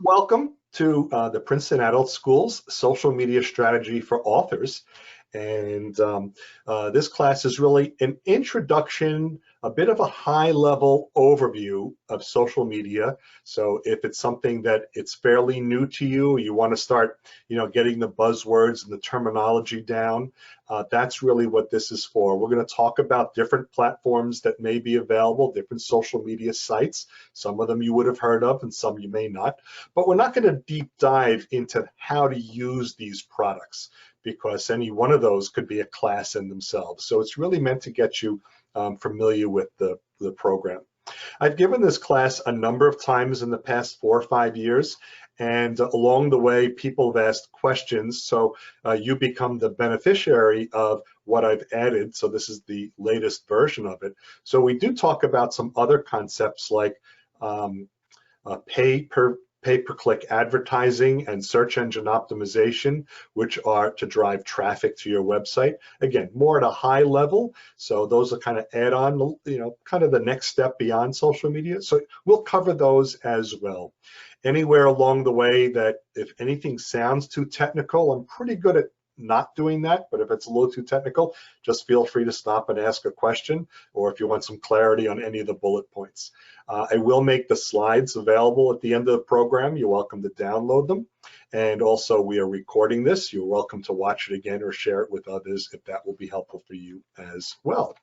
Welcome to the Princeton Adult Schools Social Media Strategy for Authors. And this class is really an introduction, a bit of a high-level overview of social media. So if it's something that it's fairly new to you, you want to start, getting the buzzwords and the terminology down, that's really what this is for. We're going to talk about different platforms that may be available, different social media sites. Some of them you would have heard of and some you may not. But we're not going to deep dive into how to use these products, because any one of those could be a class in themselves. So it's really meant to get you familiar with the program. I've given this class a number of times in the past 4 or 5 years, and along the way, people have asked questions, so you become the beneficiary of what I've added. So this is the latest version of it. So we do talk about some other concepts like pay-per-click advertising and search engine optimization, which are to drive traffic to your website. Again, more at a high level. So those are kind of add-on, kind of the next step beyond social media. So we'll cover those as well. Anywhere along the way that if anything sounds too technical, I'm pretty good at not doing that, but if it's a little too technical, just feel free to stop and ask a question, or if you want some clarity on any of the bullet points. I will make the slides available at the end of the program. You're welcome to download them. And also, we are recording this. You're welcome to watch it again or share it with others if that will be helpful for you as well.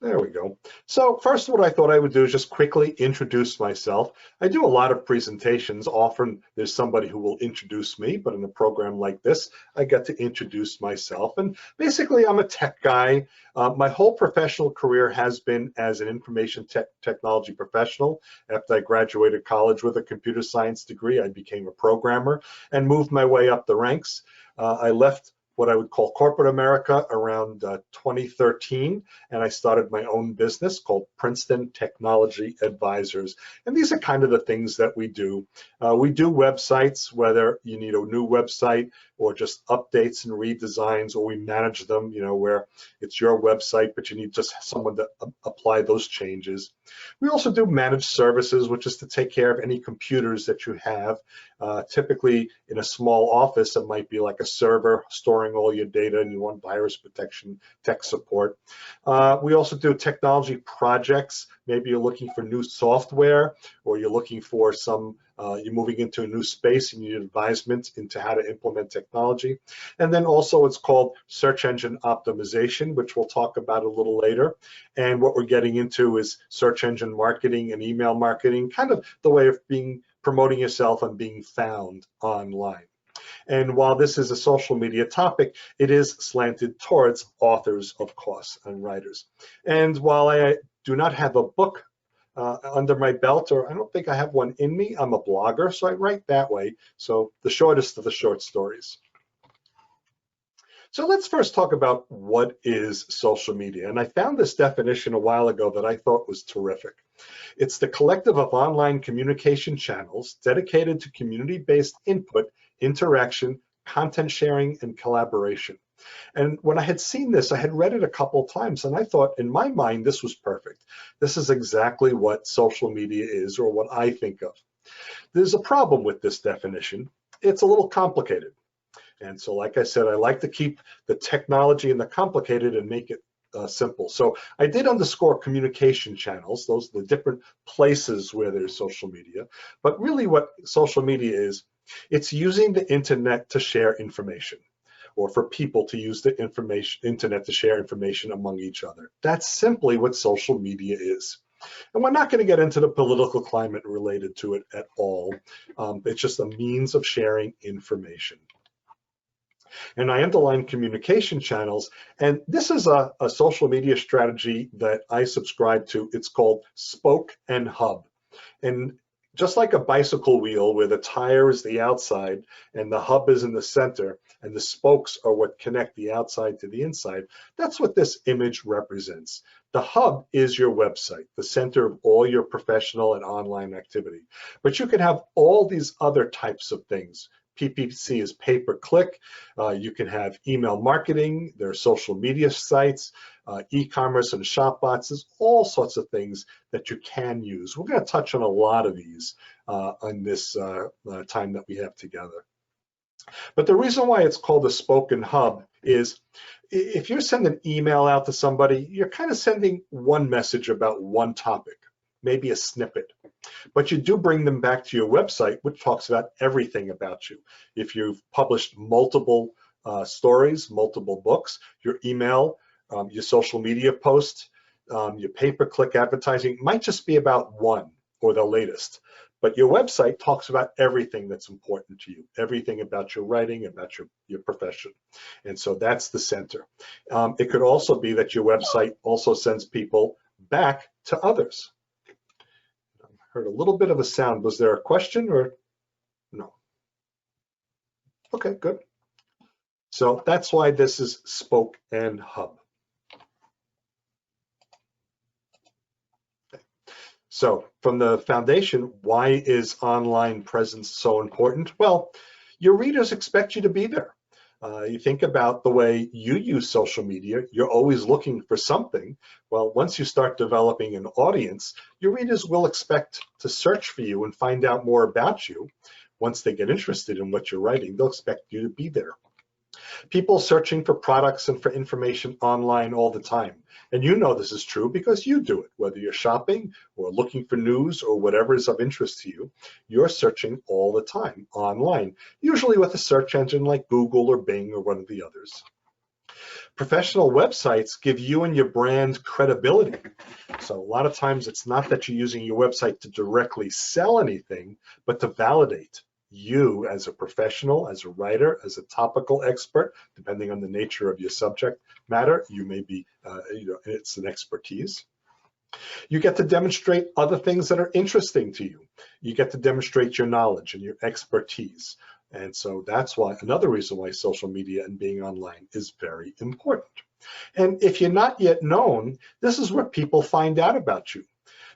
There we go. So first, what I thought I would do is just quickly introduce myself. I do a lot of presentations. Often there's somebody who will introduce me, but in a program like this, I get to introduce myself. And basically, I'm a tech guy. My whole professional career has been as an information technology professional. After I graduated college with a computer science degree, I became a programmer and moved my way up the ranks. I left what I would call corporate America around 2013, and I started my own business called Princeton Technology Advisors. And these are kind of the things that we do. We do websites, whether you need a new website or just updates and redesigns, or we manage them, where it's your website, but you need just someone to apply those changes. We also do managed services, which is to take care of any computers that you have. Typically in a small office, it might be like a server storing all your data and you want virus protection, tech support. We also do technology projects. Maybe you're looking for new software, or you're looking for you're moving into a new space and you need advisement into how to implement technology. And then also it's called search engine optimization, which we'll talk about a little later. And what we're getting into is search engine marketing and email marketing, kind of the way of promoting yourself and being found online. And while this is a social media topic, it is slanted towards authors, of course, and writers. And while I do not have a book under my belt, or I don't think I have one in me, I'm a blogger, so I write that way. So the shortest of the short stories. So let's first talk about what is social media. And I found this definition a while ago that I thought was terrific. It's the collective of online communication channels dedicated to community-based input, interaction, content sharing, and collaboration. And when I had seen this, I had read it a couple of times, and I thought, in my mind, this was perfect. This is exactly what social media is, or what I think of. There's a problem with this definition. It's a little complicated. And so, like I said, I like to keep the technology and the complicated and make it simple. So I did underscore communication channels. Those are the different places where there's social media. But really what social media is, it's using the internet to share information, or for people to use the internet to share information among each other. That's simply what social media is. And we're not going to get into the political climate related to it at all. It's just a means of sharing information. And I underline communication channels, and this is a social media strategy that I subscribe to. It's called Spoke and Hub. And just like a bicycle wheel where the tire is the outside and the hub is in the center and the spokes are what connect the outside to the inside, that's what this image represents. The hub is your website, the center of all your professional and online activity. But you can have all these other types of things: PPC is pay-per-click. You can have email marketing. There are social media sites, e-commerce and shop bots. There's all sorts of things that you can use. We're going to touch on a lot of these on this time that we have together. But the reason why it's called a spoken hub is if you're sending an email out to somebody, you're kind of sending one message about one topic, maybe a snippet. But you do bring them back to your website, which talks about everything about you. If you've published multiple stories, multiple books, your email, your social media post, your pay-per-click advertising might just be about one or the latest. But your website talks about everything that's important to you, everything about your writing, about your profession. And so that's the center. It could also be that your website also sends people back to others. I heard a little bit of a sound. Was there a question or no? Okay, good. So that's why this is Spoke and Hub. So from the foundation, why is online presence so important? Well, your readers expect you to be there. You think about the way you use social media, you're always looking for something. Well, once you start developing an audience, your readers will expect to search for you and find out more about you. Once they get interested in what you're writing, they'll expect you to be there. People searching for products and for information online all the time. And you know this is true because you do it, whether you're shopping or looking for news or whatever is of interest to you, you're searching all the time online, usually with a search engine like Google or Bing or one of the others. Professional websites give you and your brand credibility. So a lot of times it's not that you're using your website to directly sell anything, but to validate you as a professional, as a writer, as a topical expert, depending on the nature of your subject matter, you may be, it's an expertise. You get to demonstrate other things that are interesting to you. You get to demonstrate your knowledge and your expertise. And so that's why, another reason why social media and being online is very important. And if you're not yet known, this is where people find out about you.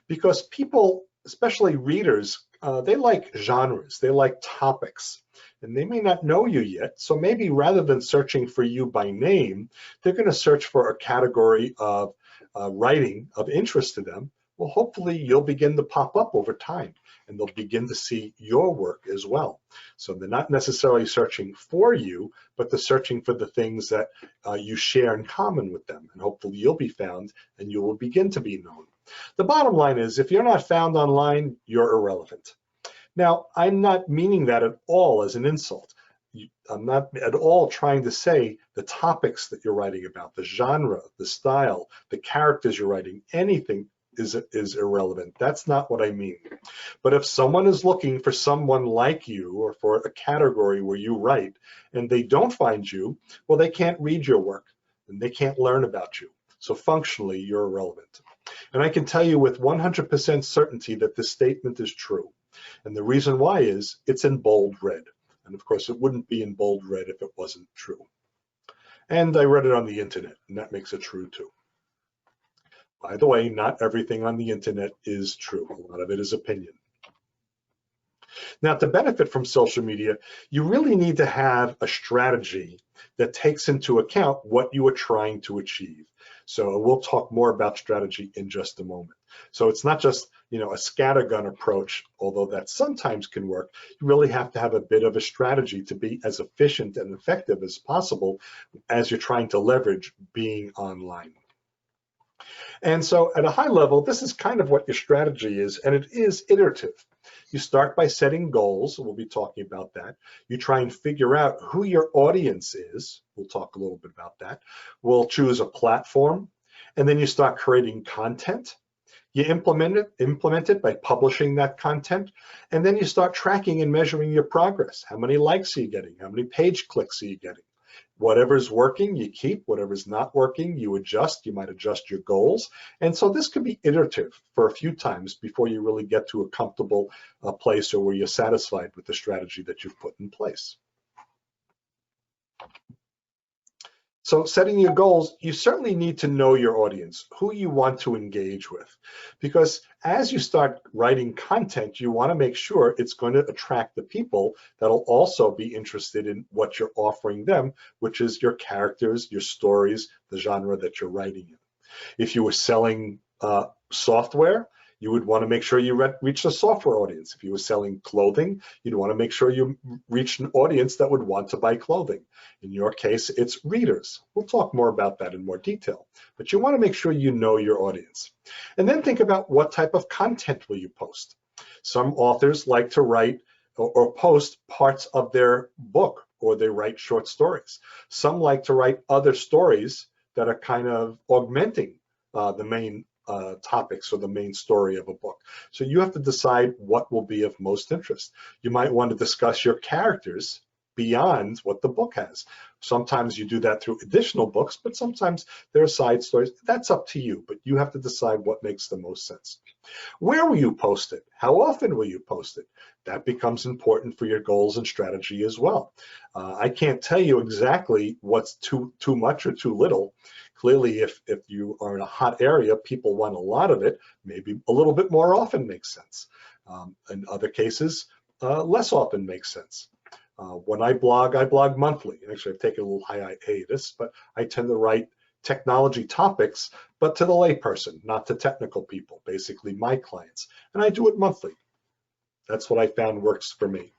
Because people, especially readers, they like genres, they like topics, and they may not know you yet. So maybe rather than searching for you by name, they're going to search for a category of writing of interest to them. Well, hopefully you'll begin to pop up over time and they'll begin to see your work as well. So they're not necessarily searching for you, but they're searching for the things that you share in common with them. And hopefully you'll be found and you will begin to be known. The bottom line is, if you're not found online, you're irrelevant. Now, I'm not meaning that at all as an insult. I'm not at all trying to say the topics that you're writing about, the genre, the style, the characters you're writing, anything is irrelevant. That's not what I mean. But if someone is looking for someone like you or for a category where you write and they don't find you, well, they can't read your work and they can't learn about you. So functionally, you're irrelevant. And I can tell you with 100% certainty that this statement is true. And the reason why is it's in bold red. And of course, it wouldn't be in bold red if it wasn't true. And I read it on the internet, and that makes it true too. By the way, not everything on the internet is true. A lot of it is opinion. Now, to benefit from social media, you really need to have a strategy that takes into account what you are trying to achieve. So we'll talk more about strategy in just a moment. So it's not just, a scattergun approach, although that sometimes can work. You really have to have a bit of a strategy to be as efficient and effective as possible as you're trying to leverage being online. And so at a high level, this is kind of what your strategy is, and it is iterative. You start by setting goals, we'll be talking about that. You try and figure out who your audience is. We'll talk a little bit about that. We'll choose a platform, and then you start creating content. You implement it by publishing that content, and then you start tracking and measuring your progress. How many likes are you getting? How many page clicks are you getting? Whatever's working, you keep. Whatever's not working, you adjust. You might adjust your goals. And so this could be iterative for a few times before you really get to a comfortable place or where you're satisfied with the strategy that you've put in place. So setting your goals, you certainly need to know your audience, who you want to engage with, because as you start writing content, you want to make sure it's going to attract the people that'll also be interested in what you're offering them, which is your characters, your stories, the genre that you're writing in. If you were selling software, you would want to make sure you reach the software audience. If you were selling clothing, you'd want to make sure you reach an audience that would want to buy clothing. In your case, it's readers. We'll talk more about that in more detail, but you want to make sure you know your audience. And then think about what type of content will you post. Some authors like to write or post parts of their book, or they write short stories. Some like to write other stories that are kind of augmenting the main topics or the main story of a book. So you have to decide what will be of most interest. You might want to discuss your characters beyond what the book has. Sometimes you do that through additional books, but sometimes there are side stories. That's up to you, but you have to decide what makes the most sense. Where will you post it? How often will you post it? That becomes important for your goals and strategy as well. I can't tell you exactly what's too much or too little. Clearly, if you are in a hot area, people want a lot of it, maybe a little bit more often makes sense. In other cases, less often makes sense. When I blog monthly. Actually, I've taken a little hiatus, but I tend to write technology topics, but to the layperson, not to technical people, basically my clients. And I do it monthly. That's what I found works for me.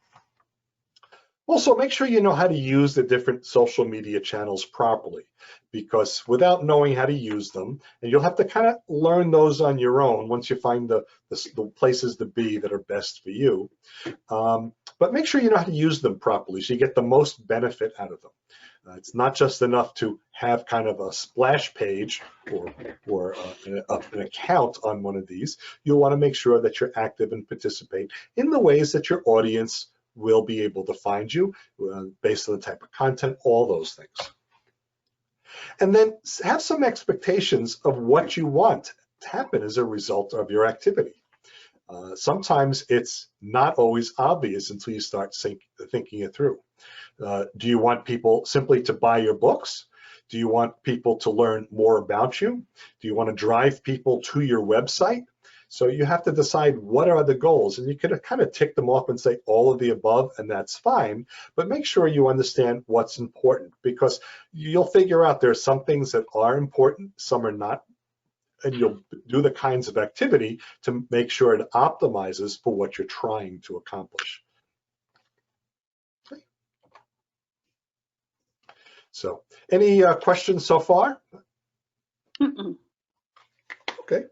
Also, make sure you know how to use the different social media channels properly, because without knowing how to use them, and you'll have to kind of learn those on your own once you find the places to be that are best for you. But make sure you know how to use them properly so you get the most benefit out of them. It's not just enough to have kind of a splash page or an account on one of these. You'll want to make sure that you're active and participate in the ways that your audience will be able to find you based on the type of content, all those things. And then have some expectations of what you want to happen as a result of your activity. Sometimes it's not always obvious until you start thinking it through. Do you want people simply to buy your books? Do you want people to learn more about you? Do you want to drive people to your website? So you have to decide what are the goals, and you can kind of tick them off and say all of the above, and that's fine, but make sure you understand what's important, because you'll figure out there's some things that are important, some are not, and you'll do the kinds of activity to make sure it optimizes for what you're trying to accomplish. Okay. So, any questions so far? Mm-mm. Okay.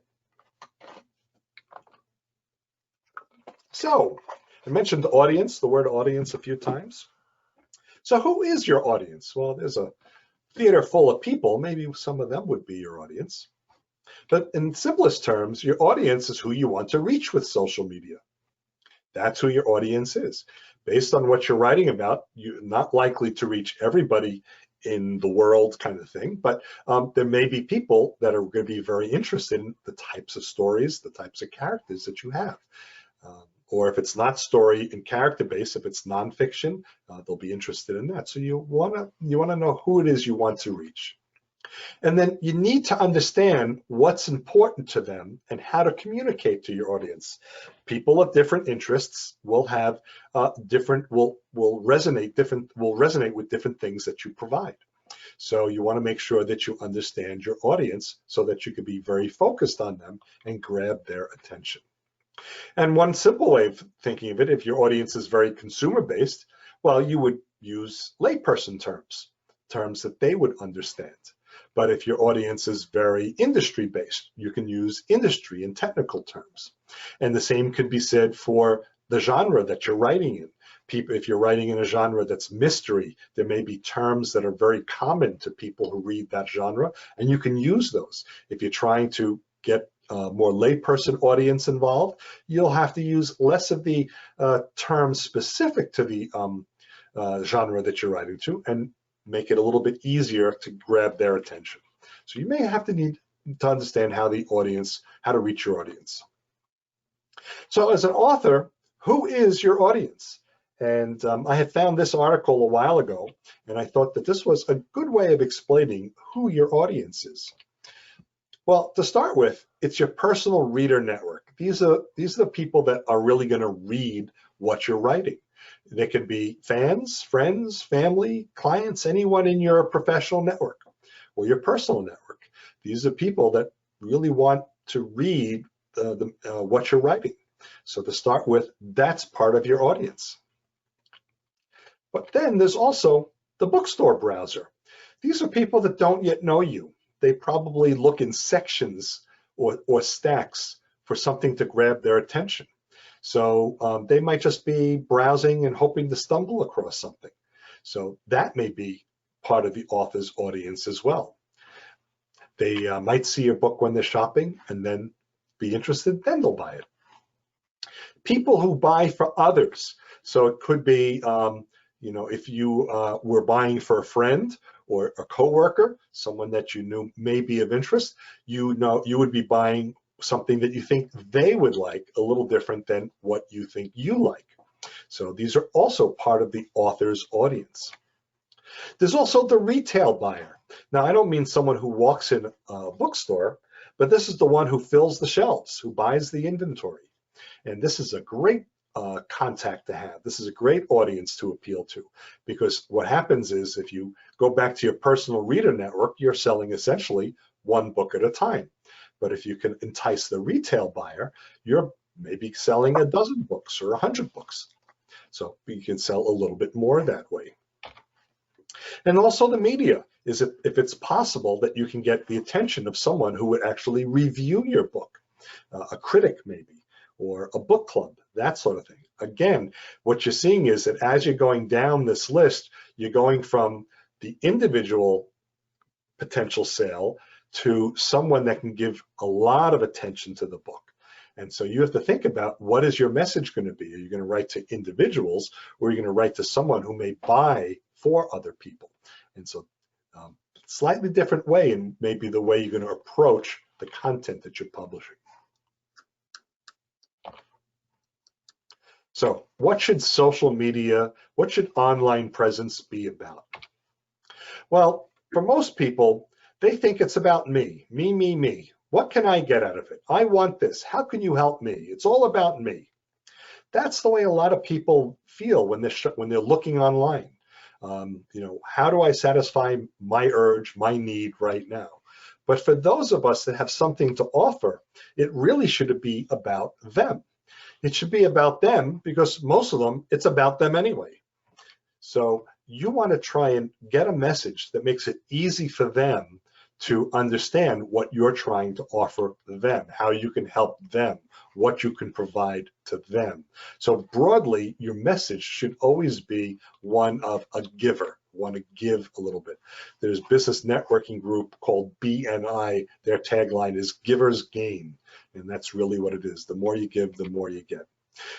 So, I mentioned the audience, the word audience a few times. So who is your audience? Well, there's a theater full of people. Maybe some of them would be your audience. But in simplest terms, your audience is who you want to reach with social media. That's who your audience is. Based on what you're writing about, you're not likely to reach everybody in the world kind of thing, but there may be people that are going to be very interested in the types of stories, the types of characters that you have. Or if it's not story and character based, if it's nonfiction, they'll be interested in that. So you want to know who it is you want to reach. And then you need to understand what's important to them and how to communicate to your audience. People of different interests will have will resonate with different things that you provide. So you want to make sure that you understand your audience so that you can be very focused on them and grab their attention. And one simple way of thinking of it, if your audience is very consumer-based, well, you would use layperson terms that they would understand. But if your audience is very industry-based, you can use industry and technical terms. And the same could be said for the genre that you're writing in. If you're writing in a genre that's mystery, there may be terms that are very common to people who read that genre, and you can use those. If you're trying to get more layperson audience involved, you'll have to use less of the terms specific to the genre that you're writing to, and make it a little bit easier to grab their attention. So you may have to need to understand how to reach your audience. So as an author, who is your audience? And I had found this article a while ago, and I thought that this was a good way of explaining who your audience is. Well, to start with, it's your personal reader network. These are the people that are really going to read what you're writing. They can be fans, friends, family, clients, anyone in your professional network or your personal network. These are people that really want to read what you're writing. So to start with, that's part of your audience. But then there's also the bookstore browser. These are people that don't yet know you. They probably look in sections or stacks for something to grab their attention. So they might just be browsing and hoping to stumble across something. So that may be part of the author's audience as well. They might see your book when they're shopping and then be interested, then they'll buy it. People who buy for others. So it could be, if you were buying for a friend or a coworker, someone that you knew may be of interest, you would be buying something that you think they would like, a little different than what you think you like. So these are also part of the author's audience. There's also the retail buyer. Now, I don't mean someone who walks in a bookstore, but this is the one who fills the shelves, who buys the inventory. And this is a great contact to have. This is a great audience to appeal to, because what happens is if you go back to your personal reader network, you're selling essentially one book at a time. But if you can entice the retail buyer, you're maybe selling a dozen books or 100 books. So you can sell a little bit more that way. And also the media is if it's possible that you can get the attention of someone who would actually review your book, a critic maybe, or a book club, that sort of thing. Again, what you're seeing is that as you're going down this list, you're going from the individual potential sale to someone that can give a lot of attention to the book. And so you have to think about, what is your message going to be? Are you going to write to individuals, or are you going to write to someone who may buy for other people? And so slightly different way, and maybe the way you're going to approach the content that you're publishing. So what should social media, what should online presence be about? Well, for most people, they think it's about me. What can I get out of it? I want this. How can you help me? It's all about me. That's the way a lot of people feel when they're looking online. How do I satisfy my urge, my need right now? But for those of us that have something to offer, it really should be about them. It should be about them, because most of them, it's about them anyway. So you want to try and get a message that makes it easy for them to understand what you're trying to offer them, how you can help them, what you can provide to them. So broadly, your message should always be one of a giver, want to give a little bit. There's a business networking group called BNI. Their tagline is "Givers Gain," and that's really what it is. The more you give, the more you get.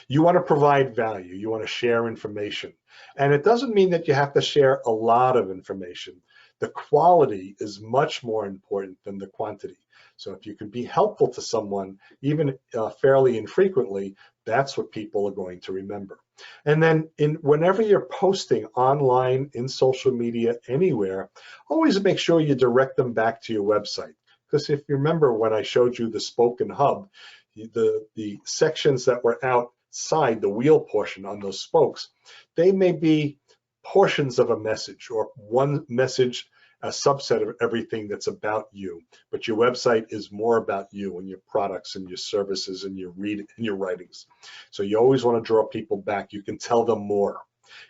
You want to provide value. You want to share information. And it doesn't mean that you have to share a lot of information. The quality is much more important than the quantity. So if you can be helpful to someone, even fairly infrequently, that's what people are going to remember. And then whenever you're posting online, in social media, anywhere, always make sure you direct them back to your website. Because if you remember when I showed you the spoken hub, the sections that were outside the wheel portion on those spokes, they may be portions of a message, or one message, a subset of everything that's about you. But your website is more about you and your products and your services and your reading and your writings. So you always want to draw people back. You can tell them more,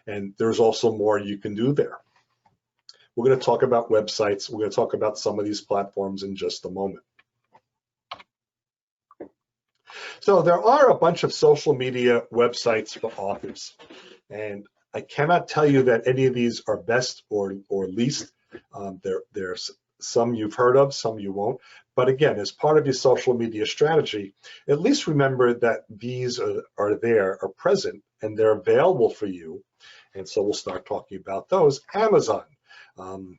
and there's also more you can do there. We're going to talk about websites. We're going to talk about some of these platforms in just a moment. So there are a bunch of social media websites for authors, and I cannot tell you that any of these are best or least. There's some you've heard of, some you won't. But again, as part of your social media strategy, at least remember that these are present, and they're available for you. And so we'll start talking about those. Amazon.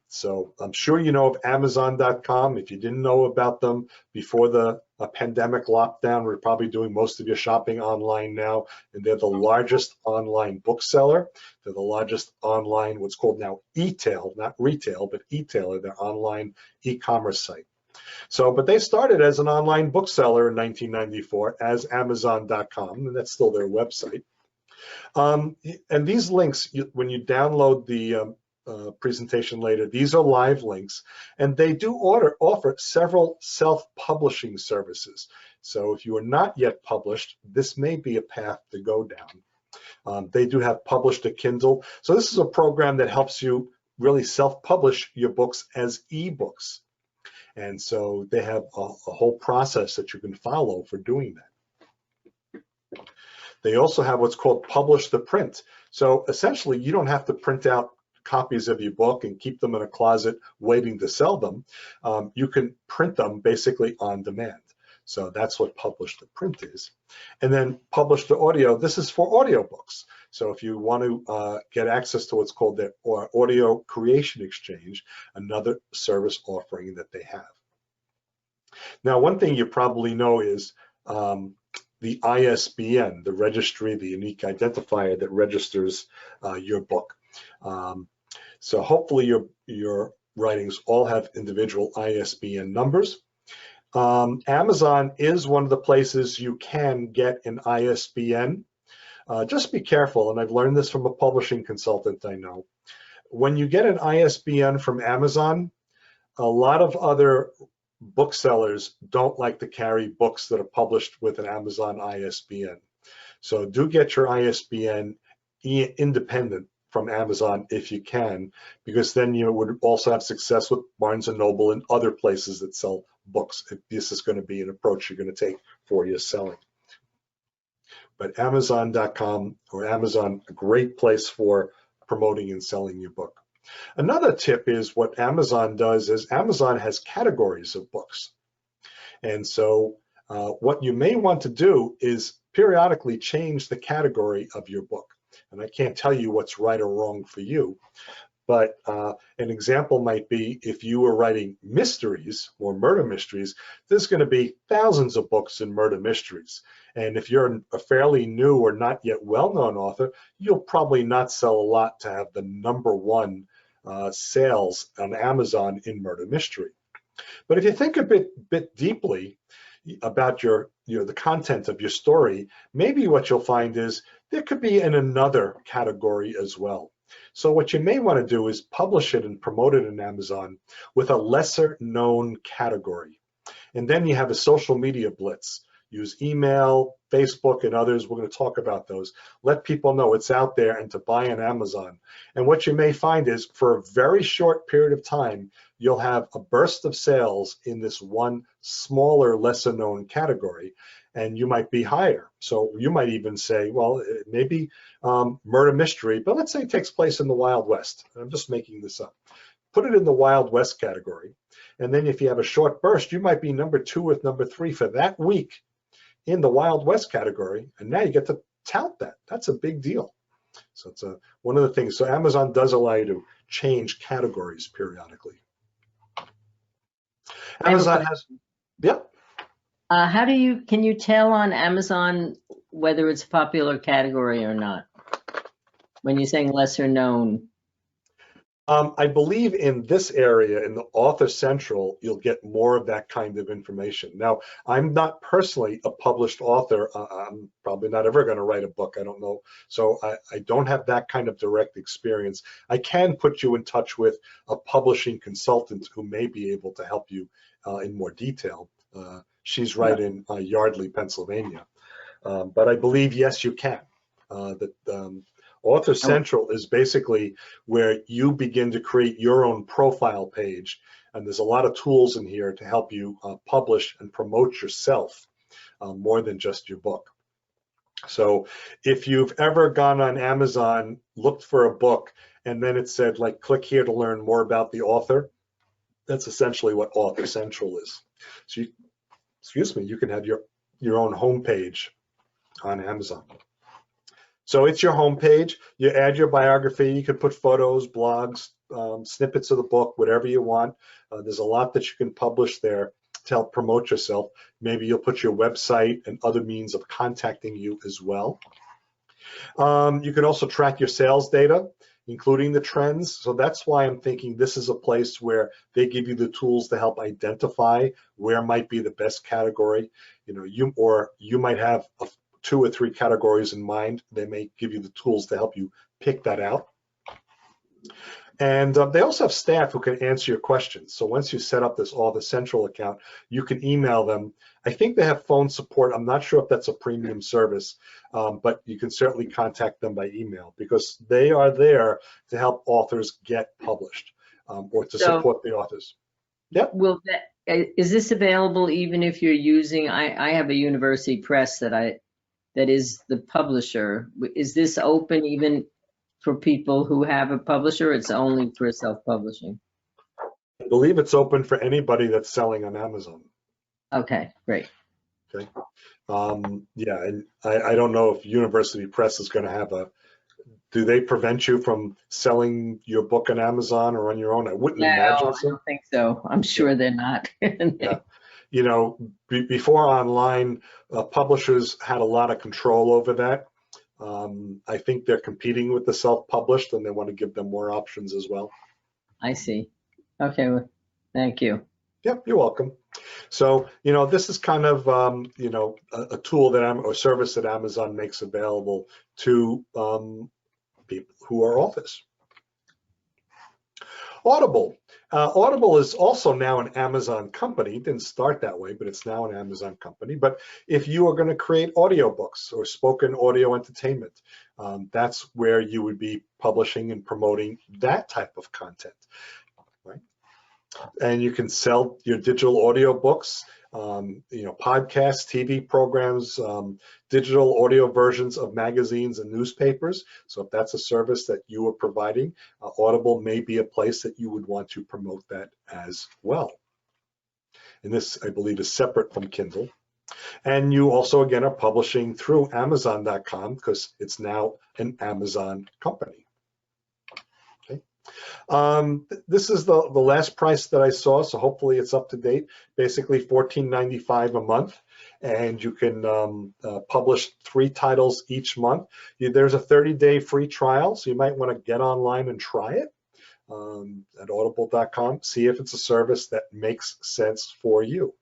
So I'm sure you know of Amazon.com. If you didn't know about them before the a pandemic lockdown, we're probably doing most of your shopping online now, and they're the largest online bookseller. They're the largest online, what's called now e-tail, not retail, but e-tailer, their online e-commerce site. So, but they started as an online bookseller in 1994 as Amazon.com, and that's still their website. And these links, when you download the presentation later, these are live links, and they do offer several self-publishing services. So if you are not yet published, this may be a path to go down. They do have Publish to Kindle. So this is a program that helps you really self-publish your books as ebooks. And so they have a whole process that you can follow for doing that. They also have what's called Publish to Print. So essentially, you don't have to print out copies of your book and keep them in a closet waiting to sell them. You can print them basically on demand. So that's what Publish to Print is. And then Publish to Audio, this is for audiobooks. So if you want to get access to what's called the Audio Creation Exchange, another service offering that they have. Now, one thing you probably know is the ISBN, the registry, the unique identifier that registers your book. So hopefully your writings all have individual ISBN numbers. Amazon is one of the places you can get an ISBN. Just be careful, and I've learned this from a publishing consultant I know. When you get an ISBN from Amazon, a lot of other booksellers don't like to carry books that are published with an Amazon ISBN. So do get your ISBN independent from Amazon if you can, because then you would also have success with Barnes & Noble and other places that sell books. If this is going to be an approach you're going to take for your selling. But Amazon.com or Amazon, a great place for promoting and selling your book. Another tip is what Amazon does is Amazon has categories of books. And so what you may want to do is periodically change the category of your book. And I can't tell you what's right or wrong for you, but an example might be if you were writing mysteries or murder mysteries, there's going to be thousands of books in murder mysteries. And if you're a fairly new or not yet well-known author, you'll probably not sell a lot to have the #1 sales on Amazon in murder mystery. But if you think a bit deeply about the content of your story, maybe what you'll find is there could be in another category as well. So what you may want to do is publish it and promote it in Amazon with a lesser known category. And then you have a social media blitz. Use email, Facebook, and others. We're going to talk about those. Let people know it's out there and to buy on Amazon. And what you may find is for a very short period of time, you'll have a burst of sales in this one smaller, lesser known category, and you might be higher. So you might even say, well, it may be murder mystery, but let's say it takes place in the Wild West. I'm just making this up. Put it in the Wild West category. And then if you have a short burst, you might be #2 or #3 for that week in the Wild West category, and now you get to tout that. That's a big deal. So it's one of the things. So Amazon does allow you to change categories periodically. Amazon has, yeah. Can you tell on Amazon whether it's a popular category or not? When you're saying lesser known. I believe in this area, in the Author Central, you'll get more of that kind of information. Now, I'm not personally a published author. I'm probably not ever going to write a book. I don't know. So I don't have that kind of direct experience. I can put you in touch with a publishing consultant who may be able to help you in more detail. She's right in Yardley, Pennsylvania. But I believe, yes, you can. Author Central is basically where you begin to create your own profile page, and there's a lot of tools in here to help you publish and promote yourself more than just your book. So if you've ever gone on Amazon, looked for a book, and then it said, like, click here to learn more about the author, that's essentially what Author Central is. So you can have your own homepage on Amazon. So it's your homepage. You add your biography. You can put photos, blogs, snippets of the book, whatever you want. There's a lot that you can publish there. to help promote yourself. Maybe you'll put your website and other means of contacting you as well. You can also track your sales data, including the trends. So that's why I'm thinking this is a place where they give you the tools to help identify where might be the best category. You know, you might have 2 or 3 categories in mind. They may give you the tools to help you pick that out. And they also have staff who can answer your questions. So once you set up this the central account, you can email them. I think they have phone support. I'm not sure if that's a premium service, but you can certainly contact them by email because they are there to help authors get published or to support the authors. Yep. Is this available even if you're using? I have a university press that is the publisher. Is this open even for people who have a publisher? It's only for self-publishing. I believe it's open for anybody that's selling on Amazon. Okay, great. Okay. Yeah, and I don't know if University Press is going to have do they prevent you from selling your book on Amazon or on your own? I wouldn't imagine so. I don't think so. I'm sure they're not. Yeah. You know, before online, publishers had a lot of control over that. I think they're competing with the self-published and they want to give them more options as well. I see. Okay, well, thank you. Yep, you're welcome. So, you know, this is kind of, you know, a tool that or service that Amazon makes available to people who are authors. Audible. Audible is also now an Amazon company. It didn't start that way, but it's now an Amazon company. But if you are going to create audiobooks or spoken audio entertainment, that's where you would be publishing and promoting that type of content, right? And you can sell your digital audio books, you know, podcasts, TV programs, digital audio versions of magazines and newspapers. So if that's a service that you are providing, Audible may be a place that you would want to promote that as well. And this, I believe, is separate from Kindle. And you also, again, are publishing through Amazon.com because it's now an Amazon company. This is the last price that I saw, so hopefully it's up to date. Basically $14.95 a month, and you can publish 3 titles each month. There's a 30-day free trial, so you might want to get online and try it at audible.com. See if it's a service that makes sense for you.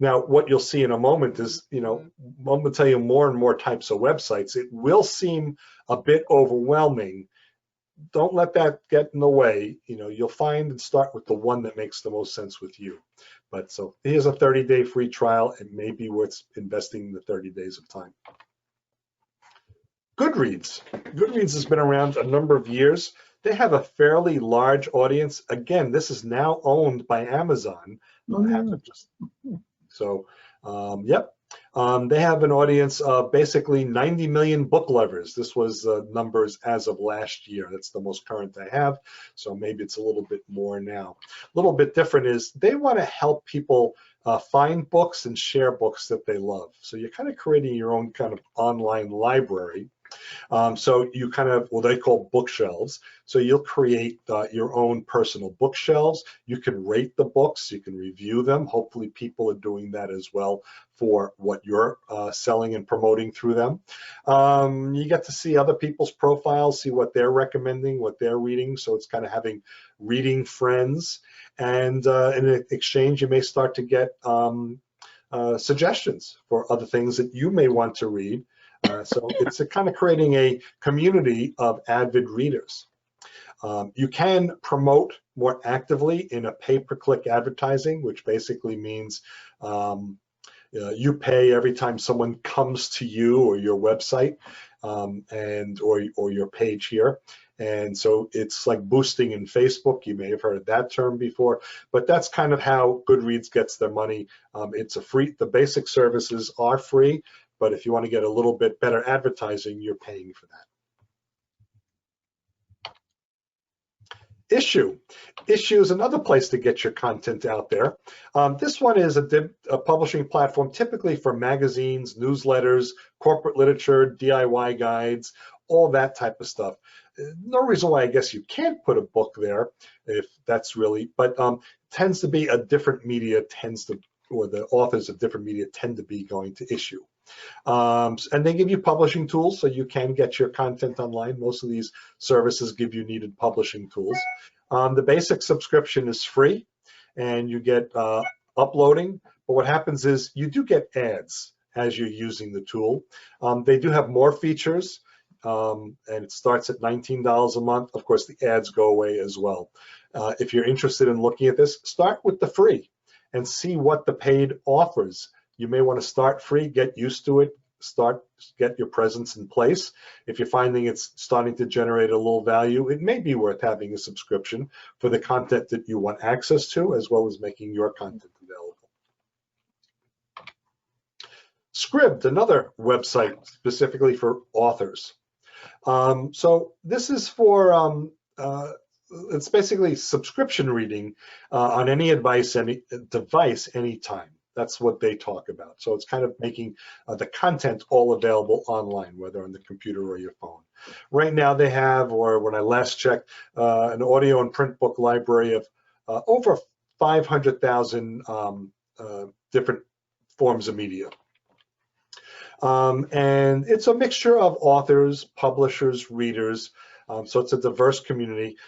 Now, what you'll see in a moment is, you know, I'm going to tell you more and more types of websites. It will seem a bit overwhelming. Don't let that get in the way. You know, you'll find and start with the one that makes the most sense with you. But so here's a 30-day free trial. It may be worth investing the 30 days of time. Goodreads. Goodreads has been around a number of years. They have a fairly large audience. Again, this is now owned by Amazon. So, yep. They have an audience of basically 90 million book lovers. This was numbers as of last year. That's the most current I have. So maybe it's a little bit more now. A little bit different is they want to help people find books and share books that they love. So you're kind of creating your own kind of online library. So you kind of, well, they call bookshelves. So you'll create your own personal bookshelves. You can rate the books, you can review them. Hopefully people are doing that as well for what you're selling and promoting through them. You get to see other people's profiles, see what they're recommending, what they're reading. So it's kind of having reading friends. And in exchange, you may start to get suggestions for other things that you may want to read. So it's kind of creating a community of avid readers. You can promote more actively in a pay-per-click advertising, which basically means you pay every time someone comes to you or your website or your page here. And so it's like boosting in Facebook. You may have heard that term before, but that's kind of how Goodreads gets their money. It's a free, the basic services are free, but if you want to get a little bit better advertising, you're paying for that. Issue. Issue is another place to get your content out there. This one is a publishing platform typically for magazines, newsletters, corporate literature, DIY guides, all that type of stuff. No reason why I guess you can't put a book there if that's really, but tends to be a different media, tends to or the authors of different media tend to be going to issue. And they give you publishing tools so you can get your content online. Most of these services give you needed publishing tools. The basic subscription is free and you get uploading, but what happens is you do get ads as you're using the tool. They do have more features, and it starts at $19 a month. Of course, the ads go away as well. If you're interested in looking at this, start with the free and see what the paid offers. You may want to start free, get used to it, get your presence in place. If you're finding it's starting to generate a little value, it may be worth having a subscription for the content that you want access to, as well as making your content available. Scribd, another website specifically for authors. So this is for, it's basically subscription reading on any device, anytime. That's what they talk about. So it's kind of making the content all available online, whether on the computer or your phone. Right now they have, or when I last checked, an audio and print book library of over 500,000 different forms of media. And it's a mixture of authors, publishers, readers, so it's a diverse community.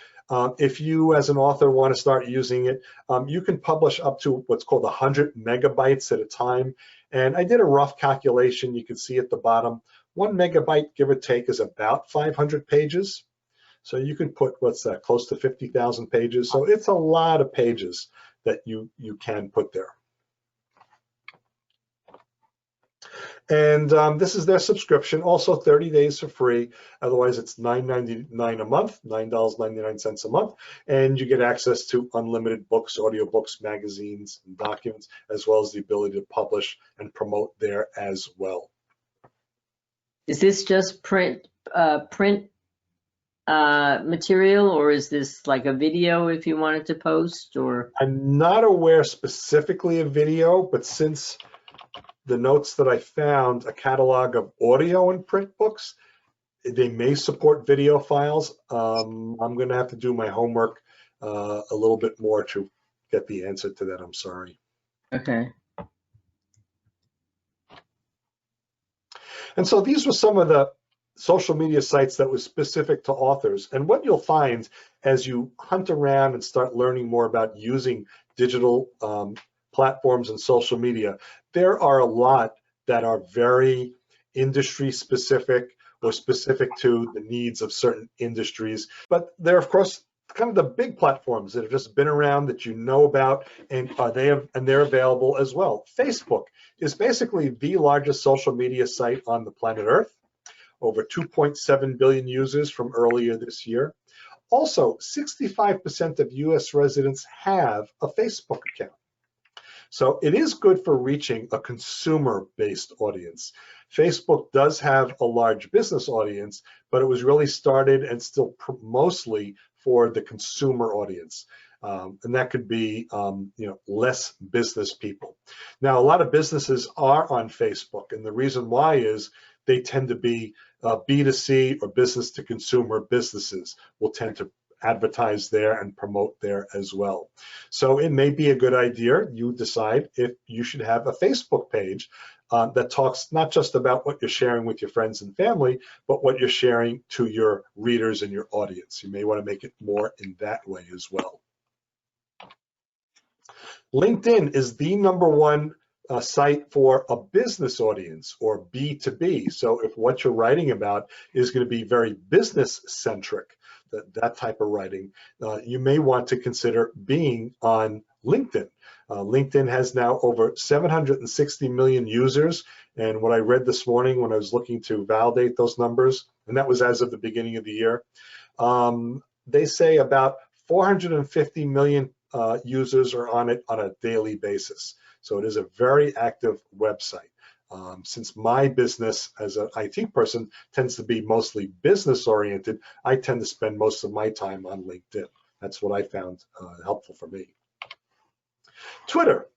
If you, as an author, want to start using it, you can publish up to what's called 100 megabytes at a time. And I did a rough calculation. You can see at the bottom, 1 megabyte, give or take, is about 500 pages. So you can put, what's that, close to 50,000 pages. So it's a lot of pages that you can put there. And this is their subscription, also 30 days for free. Otherwise, it's $9.99 a month, $9.99 a month, and you get access to unlimited books, audiobooks, magazines, and documents, as well as the ability to publish and promote there as well. Is this just print material, or is this like a video if you wanted to post? Or I'm not aware specifically of video, but since the notes that I found, a catalog of audio and print books, they may support video files. I'm going to have to do my homework a little bit more to get the answer to that. I'm sorry. okay. And so these were some of the social media sites that was specific to authors. And what you'll find as you hunt around and start learning more about using digital platforms and social media, there are a lot that are very industry specific or specific to the needs of certain industries. But there are, of course, kind of the big platforms that have just been around that you know about, and they're available as well. Facebook is basically the largest social media site on the planet Earth, over 2.7 billion users from earlier this year. Also, 65% of US residents have a Facebook account. So it is good for reaching a consumer-based audience. Facebook does have a large business audience, but it was really started and still mostly for the consumer audience. And that could be less business people. Now, a lot of businesses are on Facebook, and the reason why is they tend to be B2C or business to consumer businesses will tend to advertise there and promote there as well. So it may be a good idea, you decide if you should have a Facebook page that talks not just about what you're sharing with your friends and family, but what you're sharing to your readers and your audience. You may want to make it more in that way as well. LinkedIn is the #1 site for a business audience, or B2B. So if what you're writing about is going to be very business centric, that type of writing, you may want to consider being on LinkedIn. LinkedIn has now over 760 million users, and what I read this morning when I was looking to validate those numbers, and that was as of the beginning of the year, they say about 450 million users are on it on a daily basis. So it is a very active website. Since my business as an IT person tends to be mostly business oriented, I tend to spend most of my time on LinkedIn. That's what I found helpful for me. Twitter.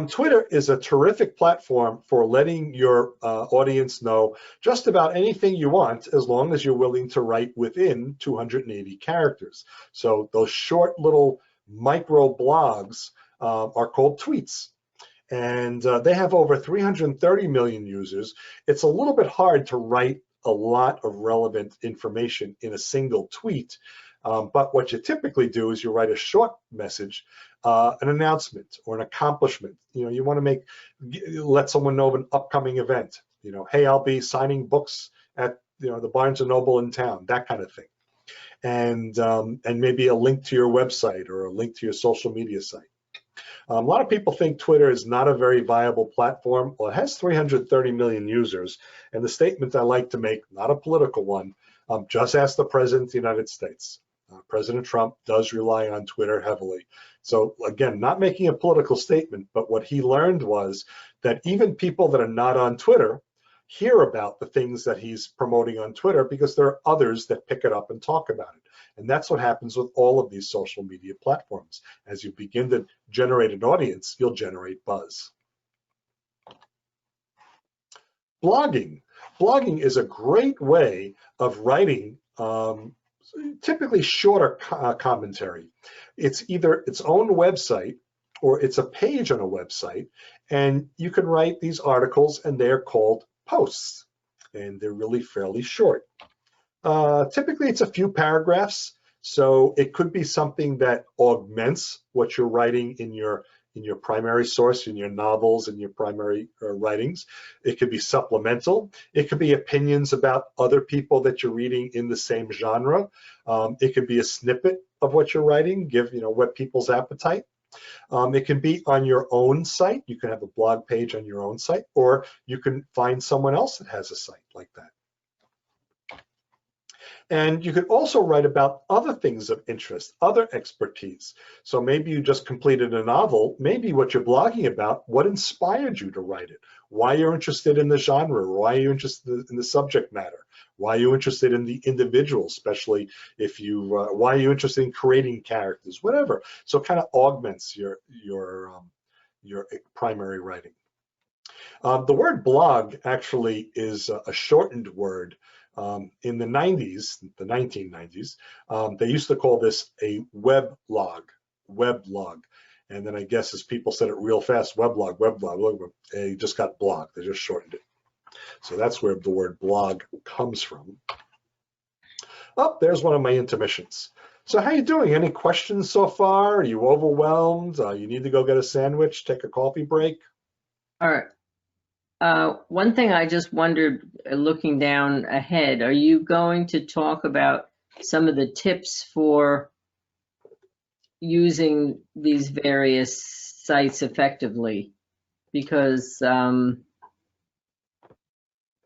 Twitter is a terrific platform for letting your audience know just about anything you want, as long as you're willing to write within 280 characters. So those short little micro blogs are called tweets. and they have over 330 million users. It's a little bit hard to write a lot of relevant information in a single tweet, but what you typically do is you write a short message, an announcement or an accomplishment. You want to let someone know of an upcoming event. Hey, I'll be signing books at the Barnes and Noble in town, that kind of thing. And maybe a link to your website or a link to your social media site. A lot of people think Twitter is not a very viable platform. Well, it has 330 million users, and the statement I like to make, not a political one, just ask the President of the United States. President Trump does rely on Twitter heavily. So again, not making a political statement, but what he learned was that even people that are not on Twitter hear about the things that he's promoting on Twitter because there are others that pick it up and talk about it. And that's what happens with all of these social media platforms. As you begin to generate an audience, you'll generate buzz. Blogging. Blogging is a great way of writing typically shorter commentary. It's either its own website or it's a page on a website, and you can write these articles and they're called posts, and they're really fairly short. Typically it's a few paragraphs, so it could be something that augments what you're writing in your primary source, in your novels and your primary writings. It could be supplemental. It could be opinions about other people that you're reading in the same genre. It could be a snippet of what you're writing, whet people's appetite. It can be on your own site. You can have a blog page on your own site, or you can find someone else that has a site like that. And you could also write about other things of interest, other expertise. So maybe you just completed a novel. Maybe what you're blogging about, what inspired you to write it? Why you're interested in the genre? Why are you interested in the subject matter? Why are you interested in the individual, especially if why are you interested in creating characters? Whatever. So it kind of augments your primary writing. The word blog actually is a shortened word. In the 90s, the 1990s, they used to call this a weblog. And then I guess as people said it real fast, weblog, they just got blog. They just shortened it. So that's where the word blog comes from. Oh, there's one of my intermissions. So how you doing? Any questions so far? Are you overwhelmed? You need to go get a sandwich, take a coffee break? All right. One thing I just wondered, looking down ahead, are you going to talk about some of the tips for using these various sites effectively? Because,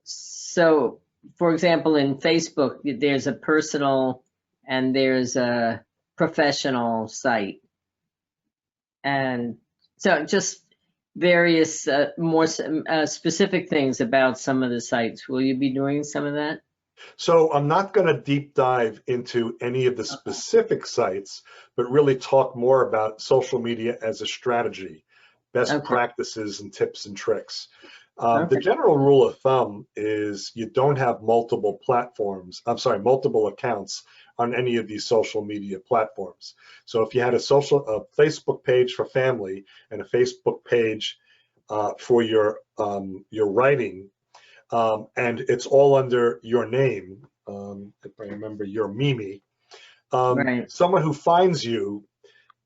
so for example, in Facebook, there's a personal and there's a professional site. And so just various more specific things about some of the sites. Will you be doing some of that? So I'm not going to deep dive into any of the specific sites, but really talk more about social media as a strategy, best practices and tips and tricks. The general rule of thumb is you don't have multiple accounts on any of these social media platforms. So if you had a Facebook page for family and a Facebook page for your writing, and it's all under your name, if I remember, your Mimi, someone who finds you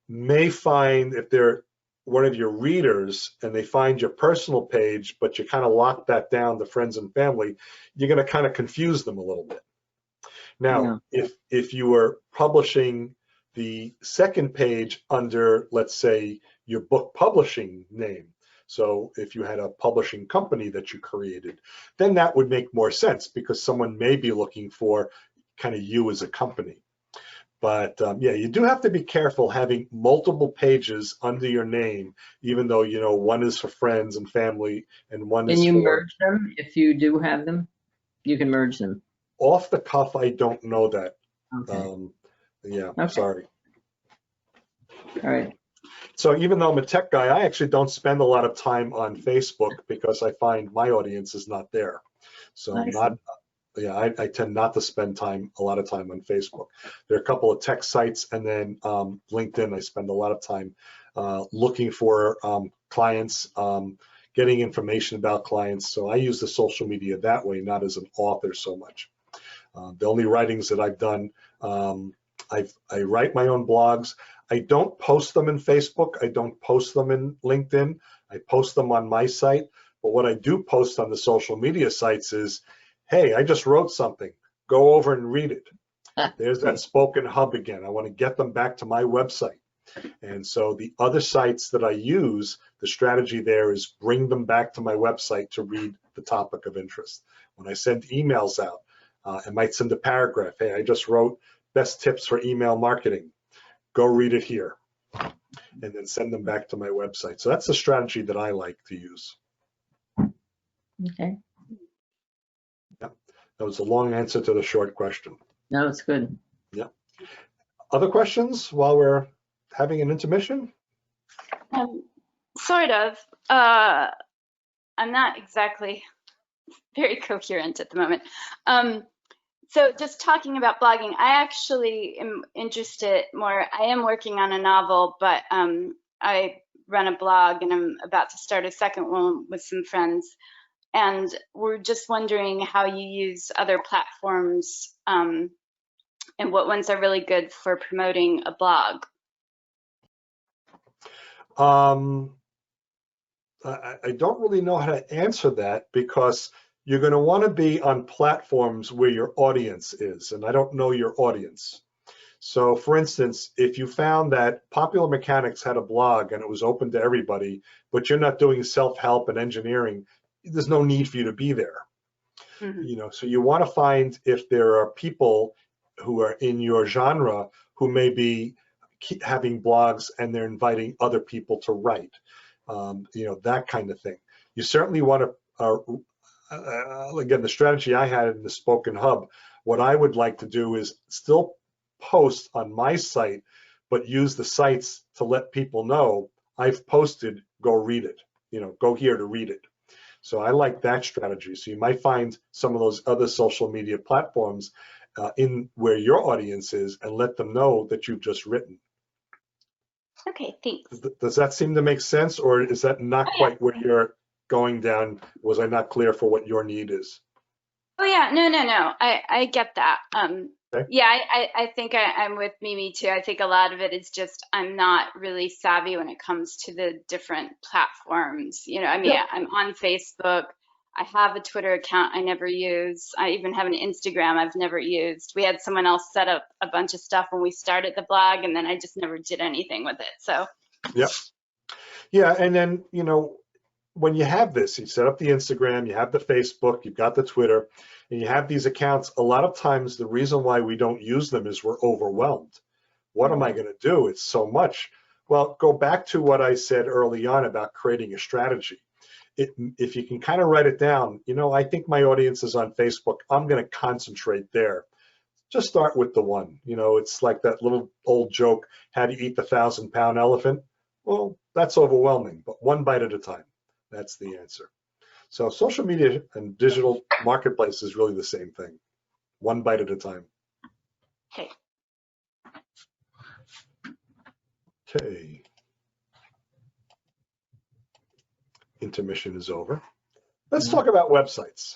may find, if they're one of your readers and they find your personal page, but you kind of lock that down to friends and family, you're going to kind of confuse them a little bit. Now, if you were publishing the second page under, let's say, your book publishing name, so if you had a publishing company that you created, then that would make more sense because someone may be looking for kind of you as a company. But yeah, you do have to be careful having multiple pages under your name, even though, one is for friends and family and one is for... Can you merge them if you do have them? You can merge them. Off the cuff, I don't know that. Sorry. All right. So even though I'm a tech guy, I actually don't spend a lot of time on Facebook because I find my audience is not there. So I tend not to spend a lot of time on Facebook. There are a couple of tech sites, and then LinkedIn, I spend a lot of time looking for clients, getting information about clients. So I use the social media that way, not as an author so much. The only writings that I've done, I write my own blogs. I don't post them in Facebook. I don't post them in LinkedIn. I post them on my site. But what I do post on the social media sites is, hey, I just wrote something. Go over and read it. There's that spoken hub again. I want to get them back to my website. And so the other sites that I use, the strategy there is bring them back to my website to read the topic of interest. When I send emails out, I might send a paragraph. Hey, I just wrote best tips for email marketing. Go read it here. And then send them back to my website. So that's the strategy that I like to use. Okay. Yep. That was a long answer to the short question. No, it's good. Yep. Other questions while we're having an intermission? Sort of. I'm not exactly very coherent at the moment. So just talking about blogging, I actually am interested more. I am working on a novel, but I run a blog and I'm about to start a second one with some friends. And we're just wondering how you use other platforms and what ones are really good for promoting a blog. I don't really know how to answer that because you're going to want to be on platforms where your audience is, and I don't know your audience. So for instance, if you found that Popular Mechanics had a blog and it was open to everybody, but you're not doing self-help and engineering, there's no need for you to be there. Mm-hmm. You know, so you want to find if there are people who are in your genre who may be having blogs and they're inviting other people to write, you know, that kind of thing. You certainly want to, again, the strategy I had in the Spoken Hub, what I would like to do is still post on my site, but use the sites to let people know I've posted, go read it, you know, go here to read it. So I like that strategy. So you might find some of those other social media platforms in where your audience is and let them know that you've just written. Okay, thanks. Does that seem to make sense, or is that not quite where you're going down? Was I not clear for what your need is? Oh yeah, no. I get that. Okay. Yeah, I think I'm with Mimi too. I think a lot of it is just I'm not really savvy when it comes to the different platforms. You know, I mean, Yeah. I'm on Facebook. I have a Twitter account I never use. I even have an Instagram I've never used. We had someone else set up a bunch of stuff when we started the blog, and then I just never did anything with it. So. Yep. Yeah, and then, you know, when you have this, you set up the Instagram, you have the Facebook, you've got the Twitter, and you have these accounts, a lot of times the reason why we don't use them is we're overwhelmed. What am I going to do? It's so much. Well, go back to what I said early on about creating a strategy. If you can kind of write it down, you know, I think my audience is on Facebook. I'm going to concentrate there. Just start with the one. You know, it's like that little old joke, how do you eat the 1,000-pound elephant? Well, that's overwhelming, but one bite at a time. That's the answer. So social media and digital marketplace is really the same thing. One bite at a time. Okay. Okay. Intermission is over. Let's talk about websites.